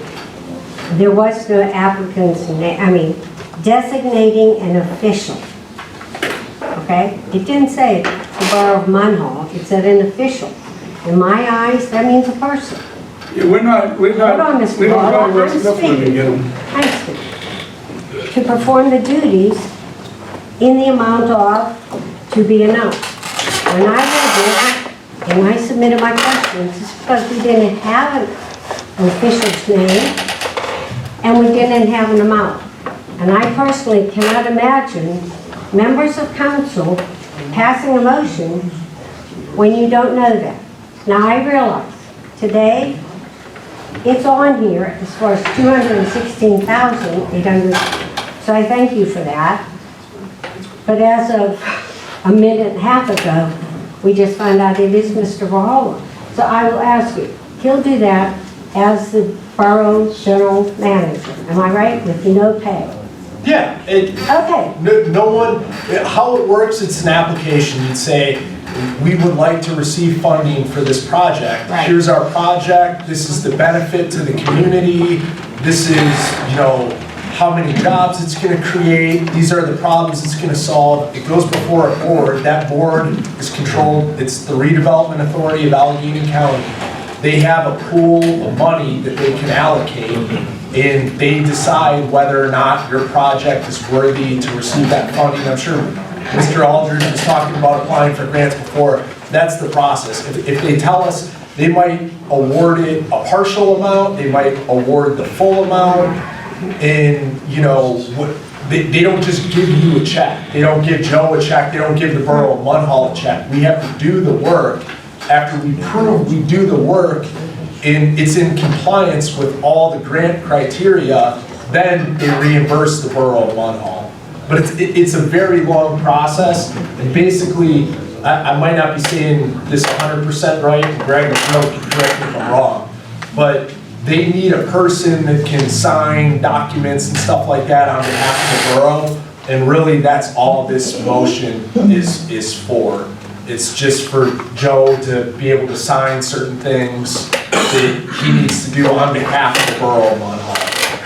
there was no applicant's name, designating an official, okay? It didn't say the Borough of Munhall, it said an official. In my eyes, that means a person. Yeah, we're not, Hold on, Mr. we don't Butler, try to rush I'm enough when we get them. I'm speaking. To perform the duties in the amount of to be announced. When I read that, and I submitted my questions, it's because we didn't have an official's name, and we didn't have an amount. And I personally cannot imagine members of council passing a motion when you don't know that. Now, I realize today it's on here as far as 216,800, so I thank you for that. But as of a minute and a half ago, we just found out it is Mr. Valhalla. So I will ask you, he'll do that as the borough general manager. Am I right? With no pay? Yeah, Okay. no one, how it works, it's an application. You'd say, we would like to receive funding for this project. Right. Here's our project, this is the benefit to the community, this is, how many jobs it's gonna create, these are the problems it's gonna solve. It goes before a board, that board is controlled, it's the redevelopment authority of Allegheny County. They have a pool of money that they can allocate, and they decide whether or not your project is worthy to receive that funding. I'm sure Mr. Aldridge was talking about applying for grants before. That's the process. If they tell us they might award it a partial amount, they might award the full amount, and they don't just give you a check. They don't give Joe a check. They don't give the Borough of Munhall a check. We have to do the work. After we prove we do the work, and it's in compliance with all the grant criteria, then they reimburse the Borough of Munhall. But it's a very long process, and basically, I might not be saying this 100% right, and Greg, correct me if I'm wrong, but they need a person that can sign documents and stuff like that on behalf of the borough, and really that's all this motion is for. It's just for Joe to be able to sign certain things that he needs to do on behalf of the Borough of Munhall.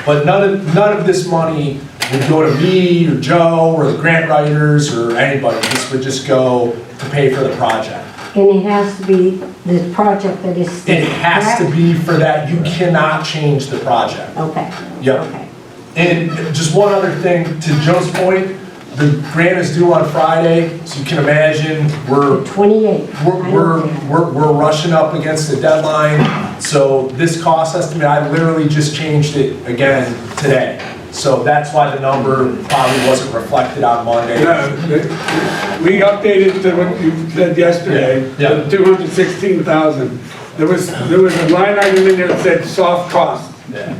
But none of this money would go to me or Joe or the grant writers or anybody. This would just go to pay for the project. And it has to be the project that is stated, It has to be for that. You cannot change the project. Okay. Yep. Okay. And just one other thing, to Joe's point, the grant is due on Friday, so you can imagine we're 28. we're rushing up against the deadline. So this cost estimate, I literally just changed it again today. So that's why the number probably wasn't reflected on Monday. No, we updated to what you said yesterday, Yeah. the 216,000. There was a line item in there that said soft cost. Yeah.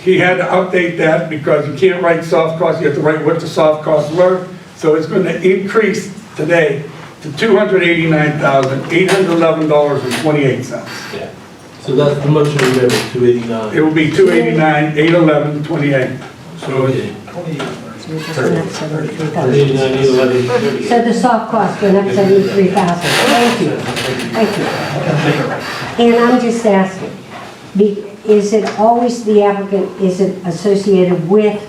He had to update that because you can't write soft costs, you have to write what the soft costs were. So it's going to increase today to $289,811.28. Yeah. So that's the motion we made, 289. It will be $289,811.28. So Okay. So it's went up 73,000. 289,811. So the soft cost went up 73,000. Thank you. Thank you. And I'm just asking, is it always the applicant, is it associated with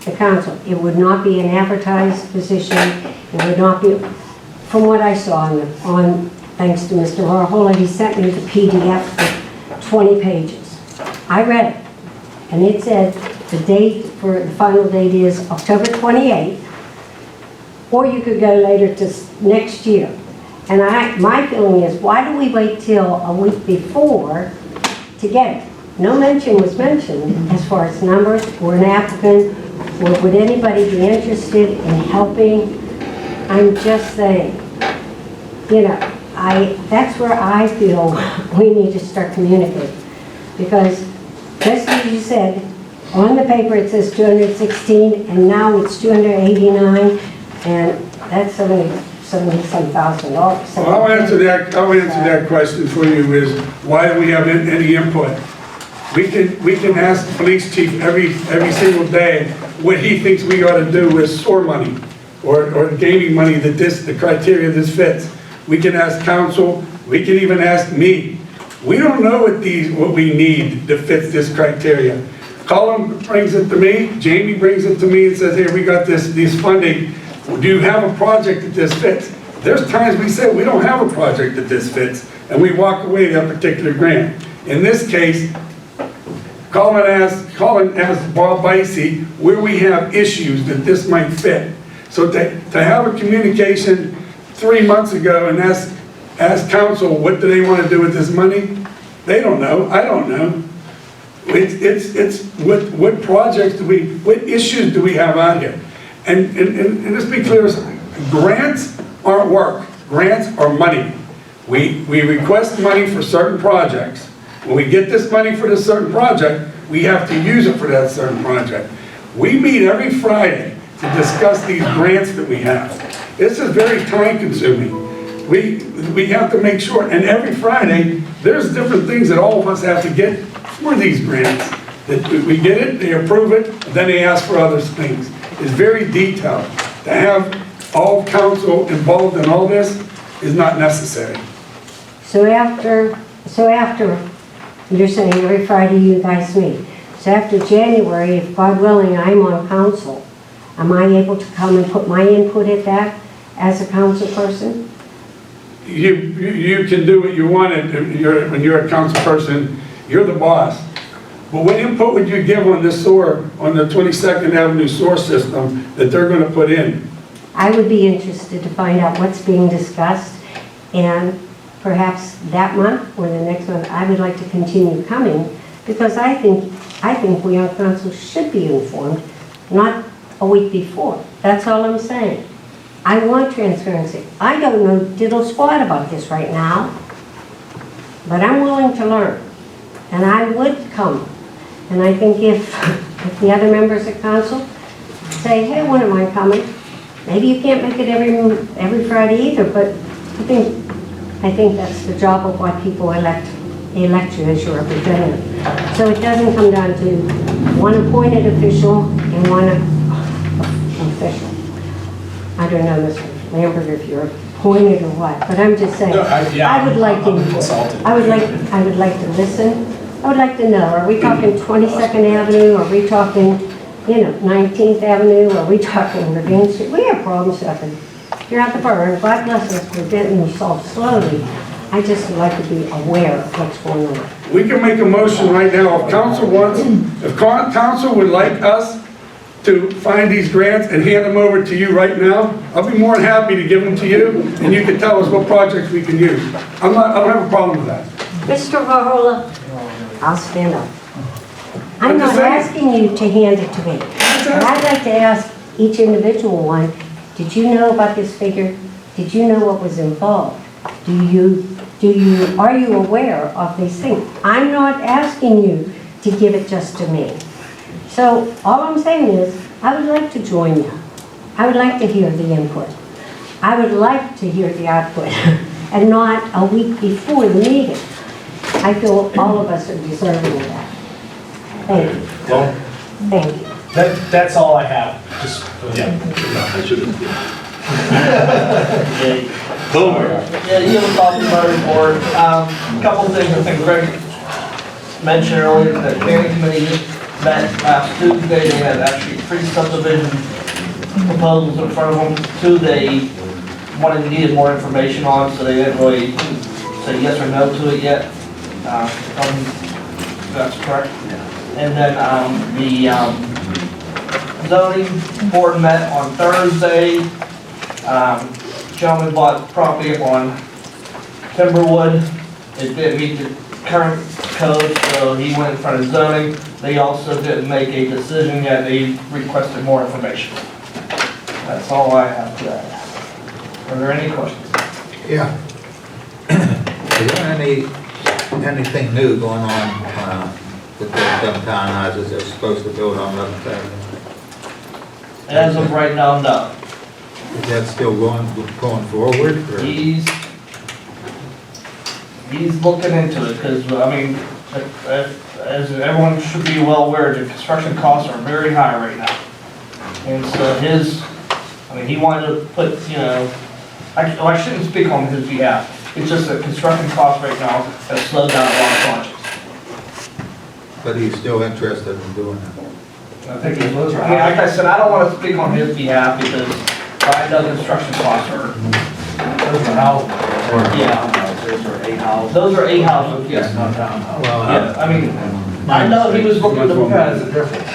the council? It would not be an advertised position, it would not be, from what I saw on thanks to Mr. Warhol, he sent me the PDF for 20 pages. I read it, and it said the date for, the final date is October 28th, or you could go later to next year. And my feeling is, why do we wait till a week before to get it? No mention was mentioned as far as numbers, or an applicant, or would anybody be interested in helping? I'm just saying, you know, that's where I feel we need to start communicating. Because just as you said, on the paper it says 216, and now it's 289, and that's $70-some thousand. Well, I'll answer that question for you is, why do we have any input? We can ask the police chief every single day what he thinks we ought to do with SOAR money or gaming money that the criteria this fits. We can ask council, we can even ask me. We don't know what we need that fits this criteria. Colin brings it to me, Jamie brings it to me and says, hey, we got this funding. Do you have a project that this fits? There's times we say we don't have a project that this fits, and we walk away that particular grant. In this case, Colin asked Bob Bicey where we have issues that this might fit. So to have a communication 3 months ago and ask council what do they want to do with this money, they don't know, I don't know. It's what projects what issues do we have out here? And let's be clear, grants aren't work, grants are money. We request money for certain projects. When we get this money for this certain project, we have to use it for that certain project. We meet every Friday to discuss these grants that we have. This is very time consuming. We have to make sure, and every Friday, there's different things that all of us have to get for these grants. That we get it, they approve it, then they ask for other things. It's very detailed. To have all council involved in all this is not necessary. So after, you're saying every Friday you guys meet. So after January, if God willing, I'm on council, am I able to come and put my input at that as a council person? You can do what you want when you're a council person, you're the boss. But what input would you give on this SOAR, on the 22nd Avenue SOAR system that they're going to put in? I would be interested to find out what's being discussed, and perhaps that month or the next month, I would like to continue coming, because I think we on council should be informed, not a week before. That's all I'm saying. I want transparency. I don't know diddle squat about this right now, but I'm willing to learn, and I would come. And I think if the other members of council say, hey, when am I coming? Maybe you can't make it every Friday either, but I think that's the job of why people elect you as your representative. So it doesn't come down to one appointed official and one official. I don't know, Mr. Lambert, if you're appointed or what, but I'm just saying, No, I would like to listen. I would like to know, are we talking 22nd Avenue? Are we talking, 19th Avenue? Are we talking Ravine Street? We have problems up here at the borough, and God bless us, we're getting them solved slowly. I just would like to be aware of what's going on. We can make a motion right now if council wants, if council would like us to find these grants and hand them over to you right now, I'll be more than happy to give them to you, and you can tell us what projects we can use. I don't have a problem with that. Mr. Varhola, I'll stand up. I'm not asking you to hand it to me, but I'd like to ask each individual one, did you know about this figure? Did you know what was involved? Are you aware of these things? I'm not asking you to give it just to me. So all I'm saying is, I would like to join you. I would like to hear the input. I would like to hear the output, and not a week before the meeting. I feel all of us are deserving of that. Thank you. Well, Thank you. that's all I have. Just, yeah. I should have. Boomer. Yeah, you have a copy of my report. A couple of things I think Greg mentioned earlier, that planning committee met last Tuesday. They had actually 3 subdivision proposals in front of them. 2 they needed more information on, so they didn't really say yes or no to it yet. That's correct. And then the zoning board met on Thursday. Gentleman bought property up on Timberwood. It didn't meet the current code, so he went in front of zoning. They also didn't make a decision yet. They requested more information. That's all I have today. Are there any questions? Yeah. Is there anything new going on with the dumb townhouses they're supposed to build on 11th Avenue? As of right now, no. Is that still going forward? Or? He's looking into it, because, I mean, as everyone should be well aware, the construction costs are very high right now. And so he wanted to put, I shouldn't speak on his behalf. It's just that construction costs right now have slowed down a lot of projects. But he's still interested in doing it. I think he's, like I said, I don't want to speak on his behalf because I know construction costs are. Those are houses. Yeah. Those are 8 houses. Those are 8 houses, yes. Not townhouses. Yeah, I mean, I know he was looking to,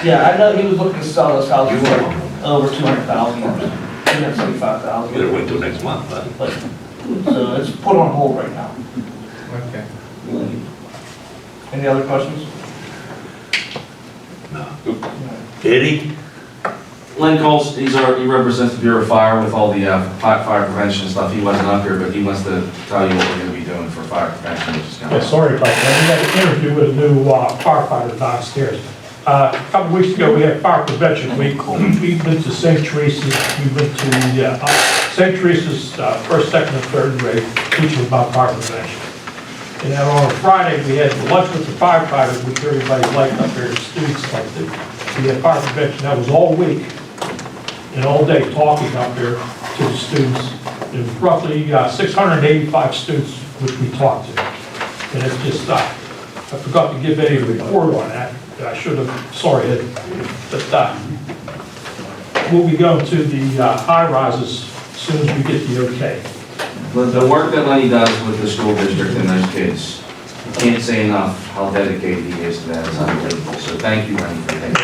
yeah, I know he was looking to sell those houses for over $200,000, $275,000. Better wait till next month, but. So it's put on hold right now. Okay. Any other questions? No. Eddie? Len calls, he represents the Bureau of Fire with all the fire prevention stuff. He wasn't up here, but he wants to tell you what we're going to be doing for fire prevention, which is kind of... Sorry about that. We had an interview with a new firefighter downstairs. A couple weeks ago, we had Fire Prevention Week. We've been to St. Teresa's. We've been to St. Teresa's first, second, and third grade, teaching about fire prevention. And then on a Friday, we had lunch with the firefighters, which everybody liked up there, the students liked it. We had fire prevention. That was all week and all day talking up there to the students. There was roughly 685 students which we talked to. And it's just, I forgot to give any report on that. I should have, sorry, Ed. But we'll be going to the high rises as soon as we get the okay. But the work that Lenny does with the school district and those kids, you can't say enough how dedicated he is to that. It's unbelievable. So thank you, Lenny, for that.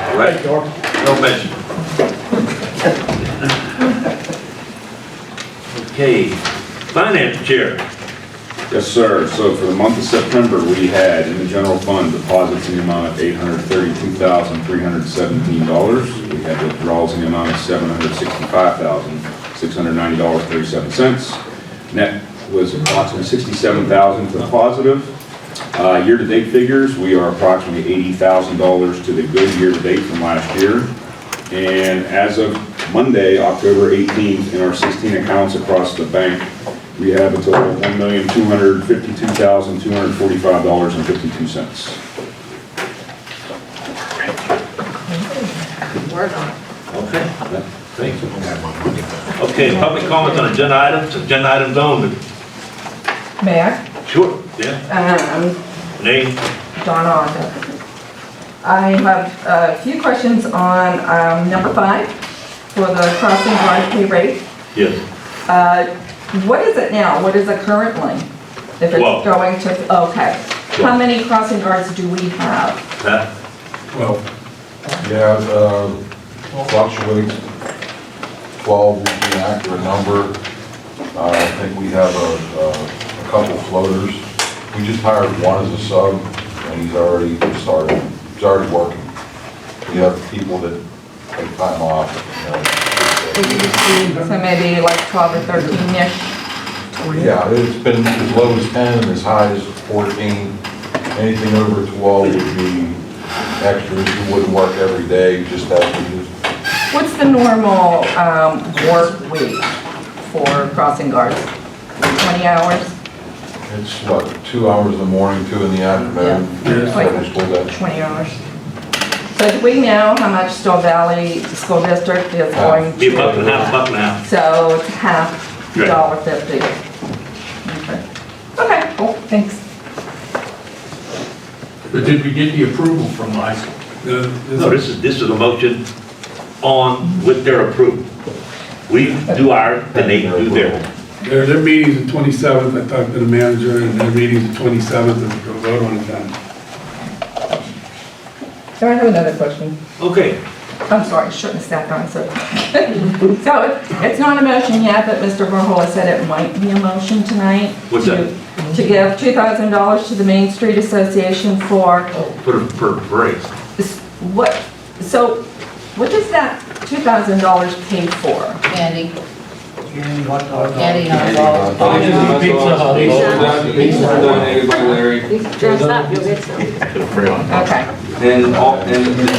All right, no mention. Okay, finance chair. Yes, sir. So for the month of September, we had in the general fund deposits in the amount of $832,317. We had withdrawals in the amount of $765,690.37. Net was approximately $67,000 for the positive. Year-to-date figures, we are approximately $80,000 to the good year-to-date from last year. And as of Monday, October 18th, in our 16 accounts across the bank, we have a total of $1,252,245.52. Okay, thank you. Okay, public comments on agenda items only. Mayor? Sure, yeah. Name? Dawn Arthur. I have a few questions on number 5 for the crossing guard pay rate. Yes. What is it now? What is it currently? If it's going to, okay. How many crossing guards do we have? Pat? Well, yeah, fluctuates. 12 would be an accurate number. I think we have a couple floaters. We just hired one as a sub, and he's already started. He's already working. We have people that take time off. So maybe like 12 or 13-ish? Yeah, it's been as low as 10 and as high as 14. Anything over 12 would be extras. You wouldn't work every day, just as needed. What's the normal work week for crossing guards? 20 hours? It's what, 2 hours in the morning, 2 in the afternoon. Yeah. 20 hours. So do we know how much Stowe Valley School District is going to? Be $1.50, $1.50. So it's half Right. $1.50. Okay, cool, thanks. But did we get the approval from Lysol? No, this is a motion on with their approval. We do ours, then they do theirs. Their meeting's the 27th, I talked to the manager, and their meeting's the 27th, and we're gonna vote on it then. So I have another question. Okay. I'm sorry, I shouldn't have sat down, so. So it's not a motion yet, but Mr. Munhall said it might be a motion tonight. What's that? To give $2,000 to the Main Street Association for, For parade. what, so what does that $2,000 pay for? Candy. Candy, hot dog. Candy, hot dog. Pizza donated by Larry. Dress up, you'll get some. Okay. And the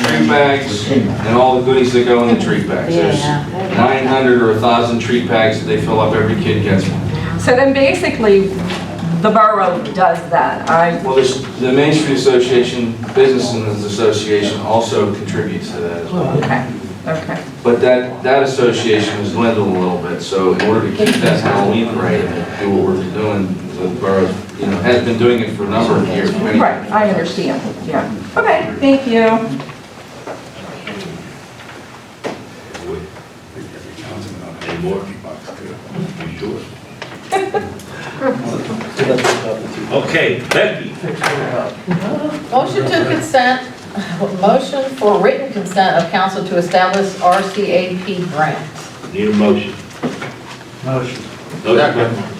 treat bags and all the goodies that go in the treat bags. There's 900 or 1,000 treat bags that they fill up, every kid gets one. So then basically, the borough does that. Well, the Main Street Association, Businesses Association also contributes to that as well. Okay, okay. But that association has dwindled a little bit, so in order to keep that Halloween parade and do what we're doing, the borough, has been doing it for a number of years. Right, I understand, yeah. Okay, thank you. Any more? You sure? Okay, Becky. Motion to consent, motion for written consent of council to establish RCAP grant. Need a motion. Motion.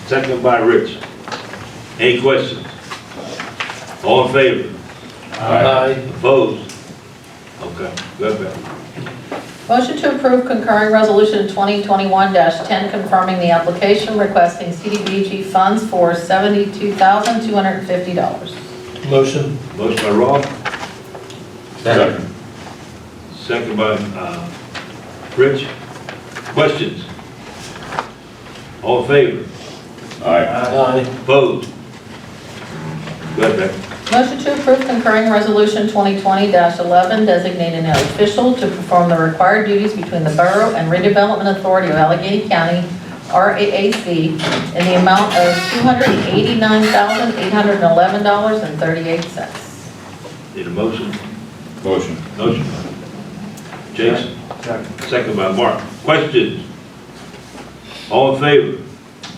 Second by Rich. Any questions? All in favor? Aye. Opposed? Okay, go ahead, Becky. Motion to approve concurring resolution 2021-10 confirming the application requesting CDBG funds for $72,250. Motion. Motion by Rob. Second. Second by, Rich. Questions? All in favor? Aye. Opposed? Go ahead, Becky. Motion to approve concurring resolution 2020-11 designating an official to perform the required duties between the Borough and Redevelopment Authority of Allegheny County, RAAC, in the amount of $289,811.38. Need a motion? Motion. Motion. Jason? Second by Mark. Questions? All in favor?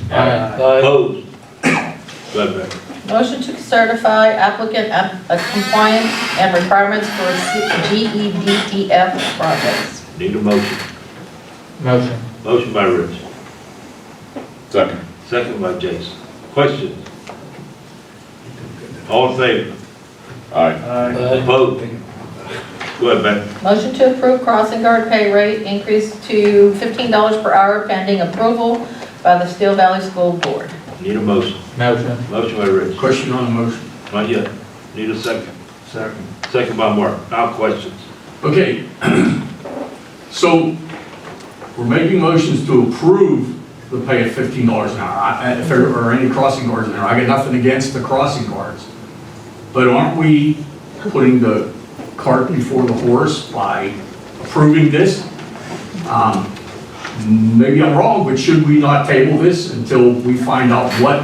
Opposed? Go ahead, Becky. Motion to certify applicant compliance and requirements for GEDTF projects. Need a motion. Motion. Motion by Rich. Second. Second by Jason. Questions? All in favor? Aye. Opposed? Go ahead, Becky. Motion to approve crossing guard pay rate increase to $15 per hour pending approval by the Steel Valley School Board. Need a motion. Motion. Motion by Rich. Question on the motion. Not yet. Need a second. Second. Second by Mark. Now questions. Okay, so we're making motions to approve the pay of $15 an hour. If there are any crossing guards in there, I got nothing against the crossing guards. But aren't we putting the cart before the horse by approving this? Maybe I'm wrong, but should we not table this until we find out what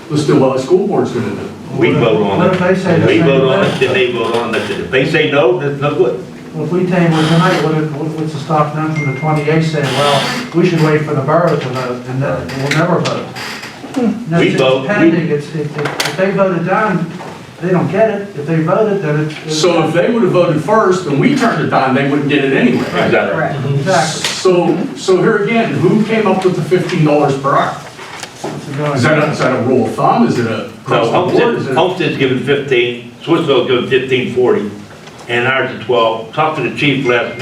the Steel Valley School Board's gonna do? We vote on What it. if they say the We same vote on thing? it, then they vote on it. If they say no, that's no good. Well, if we table it tonight, what's to stop them from the 28 saying, well, we should wait for the borough to vote, and then we'll never vote? No, We it's vote, pending. If they voted down, they don't get it. If they voted, then it's. So if they would have voted first and we turned it down, they wouldn't get it anyway. Exactly. Exactly. So here again, who came up with the $15 per hour? Is that a rule of thumb? Is it a across No, the board? Is it- Homestead's giving 15, Swissvale's giving 15.40, and ours is 12. Talked to the chief last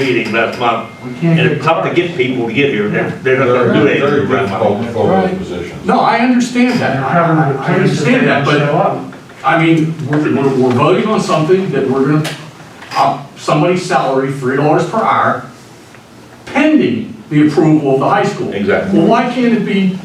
month, and it's tough to get people to get here. They're not gonna do anything. Very around difficult to money. fill those positions. No, I understand that. I understand that, but, I mean, we're voting on something that we're gonna up somebody's salary $3 per hour pending the approval of the high school. Exactly. Well, why can't it be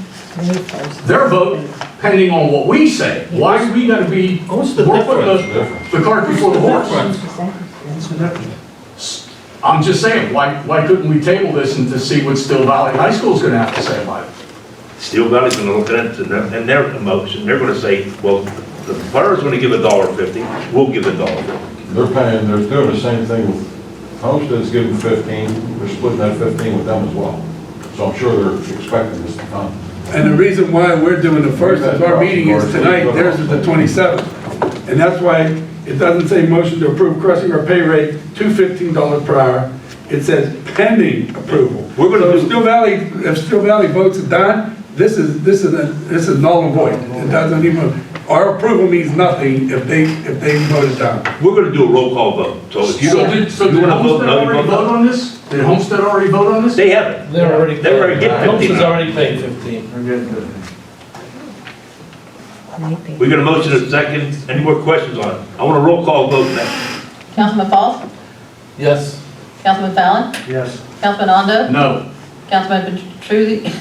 their vote pending on what we say? Why are we gonna be, we're putting the cart before the horse? What's the difference? I'm just saying, why couldn't we table this and to see what Steel Valley High School's gonna have to say about it? Steel Valley's gonna look at it and their emotion, they're gonna say, well, the borough's gonna give $1.50, we'll give $1.50. They're doing the same thing with Homestead's giving 15, we're splitting that 15 with them as well. So I'm sure they're expecting this to come. And the reason why we're doing the first is our meeting is tonight, theirs is the 27th. And that's why it doesn't say motion to approve crossing our pay rate to $15 per hour. It says pending approval. We're gonna So do- if Still Valley votes it down, this is null and void. It doesn't even, our approval means nothing if they vote it down. We're gonna do a roll call vote, so if you don't, So you did wanna vote, Homestead no, you already vote vote no. on this? Did Homestead already vote on this? They haven't. They're already. They already get 15. Homestead's already paid 15. We got a motion and a second. Any more questions on it? I want a roll call vote now. Councilman Falls? Yes. Councilman Fallon? Yes. Councilman Hondo? No. Councilman Petrusi?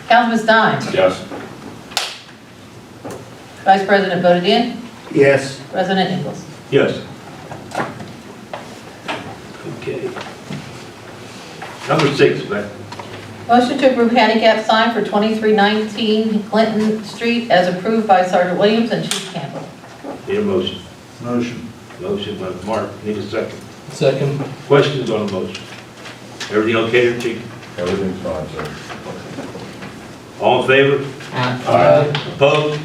Councilman Stein? Yes. Vice President voted in? Yes. President Ingles? Yes. Okay. Number 6, Beck. Motion to approve handicap sign for 2319 Clinton Street as approved by Sergeant Williams and Chief Campbell. Need a motion. Motion. Motion by Mark. Need a second. Second. Questions on the motion? Everything okay there, Chief? Everything's fine, sir. All in favor? Aye. Opposed?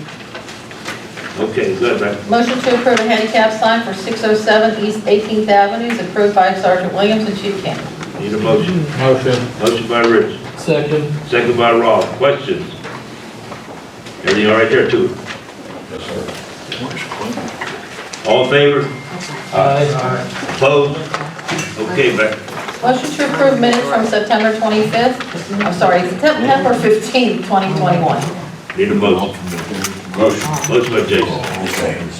Okay, good, Beck. Motion to approve a handicap sign for 607 East 18th Avenue is approved by Sergeant Williams and Chief Campbell. Need a motion. Motion. Motion by Rich. Second. Second by Rob. Questions? Everything all right there, too? Yes, sir. All in favor? Aye. Opposed? Okay, Beck. Motion to approve minutes from September 25th, I'm sorry, September 15th, 2021. Need a motion. Motion. Motion by Jason. Second.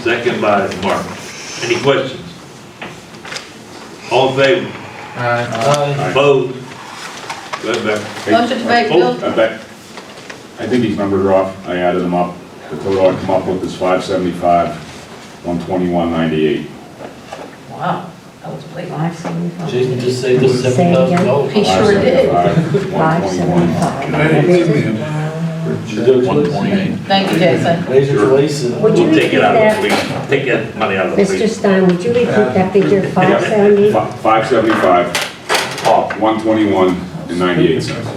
Second by Mark. Any questions? All in favor? Aye. Opposed? Good, Beck. Motion to make bill. I think these numbers are off. I added them up. The total I come up with is 575, 121.98. Wow, that was big. Jason just saved us Say again? $7,000. He sure did. 575, 121. Thank you, Jason. Razor place. Would you We'll take it repeat out of the that, police. Take that money out of the Mr. police. Stein, would you repeat that figure, 570? 575, 121.98 cents.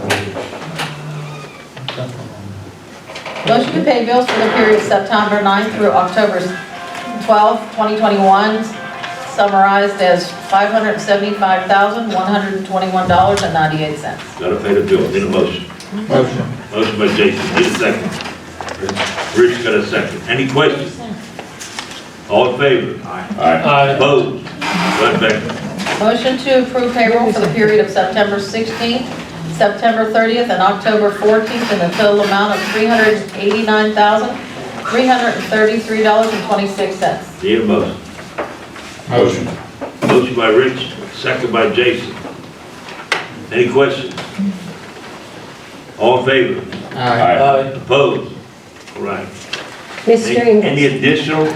Motion to pay bills for the period September 9th through October 12th, 2021, summarized as $575,121.98. Gotta pay the bill. Need a motion. Motion. Motion by Jason. Need a second. Rich got a second. Any questions? All in favor? Aye. Opposed? Good, Beck. Motion to approve payroll for the period of September 16th, September 30th, and October 14th in the total amount of $389,333.26. Need a motion. Motion. Motion by Rich, second by Jason. Any questions? All in favor? Aye. Opposed? All right. Mr. Any Ingles, additional?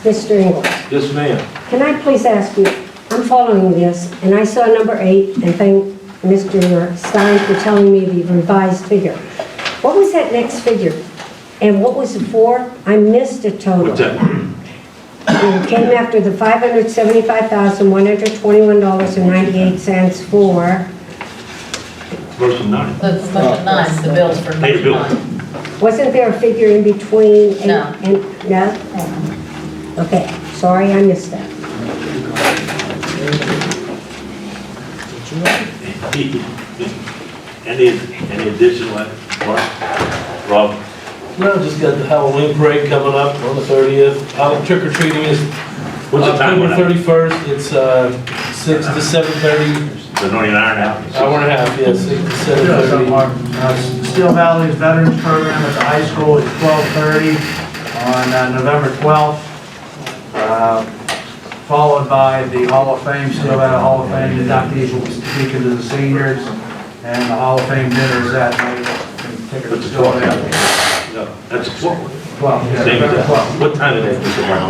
Mr. Ingles, Yes, ma'am. can I please ask you, I'm following this, and I saw number 8, and thank Mr. Stein for telling me the revised figure. What was that next figure? And what was it for? I missed a total. What's that? It came after the $575,121.98 for, Version 9. That's motion 9, the bills for Pay the bill. motion 9. wasn't there a figure in between? and- No. No? Okay, sorry, I missed that. Any additional, Mark? Rob? No, just got the Halloween parade coming up on the 30th. Trick or treating is What's the time on October that? 31st. It's 6 to 7:30. There's only an hour and a half. Hour and a half, yeah, 6 to Yeah, 7:30. Steel Valley's Veterans Program at the high school is 12:30 on November 12th, followed by the Hall of Fame, Steel Valley Hall of Fame inductees will be speaking to the seniors, and the Hall of Fame dinner is that night. Tickets are still available. No, that's 12. 12, yeah, Same as November that. 12th. What time is it, Mr. Mark?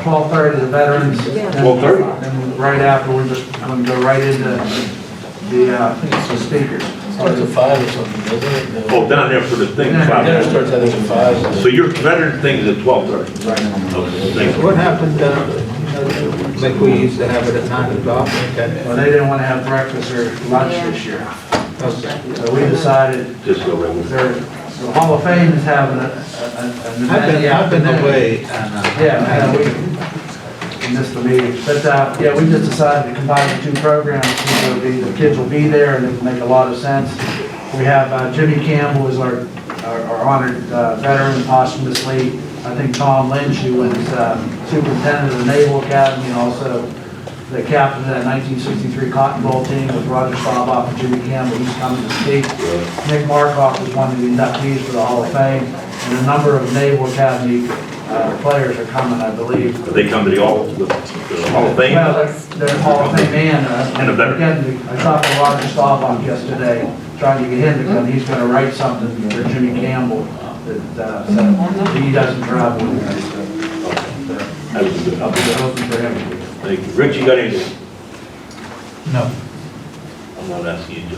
12:30 the veterans. 12:30? And right after, we're just going to go right into the speakers. Starts at 5 or something, doesn't it? Oh, down there for the thing, Yeah. 5. Dinner starts I think at 5. So your veteran thing is at 12:30? Right. Okay, thank you. What happened, like we used to have it at 9 o'clock. Well, they didn't want to have breakfast or lunch this year. So we decided, Just go right with it. the Hall of Fame is having an event in the I've been afternoon. away, Yeah, we missed the meeting, but, yeah, we just decided to combine the two programs, so the kids will be there, and it'll make a lot of sense. We have Jimmy Campbell is our honored veteran posthumously. I think Tom Lynch, who was superintendent of the Naval Academy, and also the captain of that 1963 Cotton Bowl team with Roger Staubach and Jimmy Campbell, he's coming to speak. Nick Markoff is one of the inductees for the Hall of Fame, and a number of Naval Academy players are coming, I believe. But they come to the Hall of Fame? Well, they're Hall of Fame and a veteran. again, I talked to Roger Staubach yesterday, trying to get him to come. He's gonna write something for Jimmy Campbell that, so he doesn't travel with us. That was a good I'll help. be open for him. Thank you. Rich, you got anything? No. I'm not asking you to.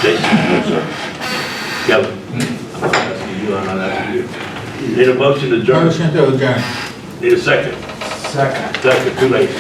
Jason, no, sir. Kevin? I'm not asking you, I'm not asking you. Need a motion to adjourn? Motion to adjourn. Need a second? Second. Second, too late.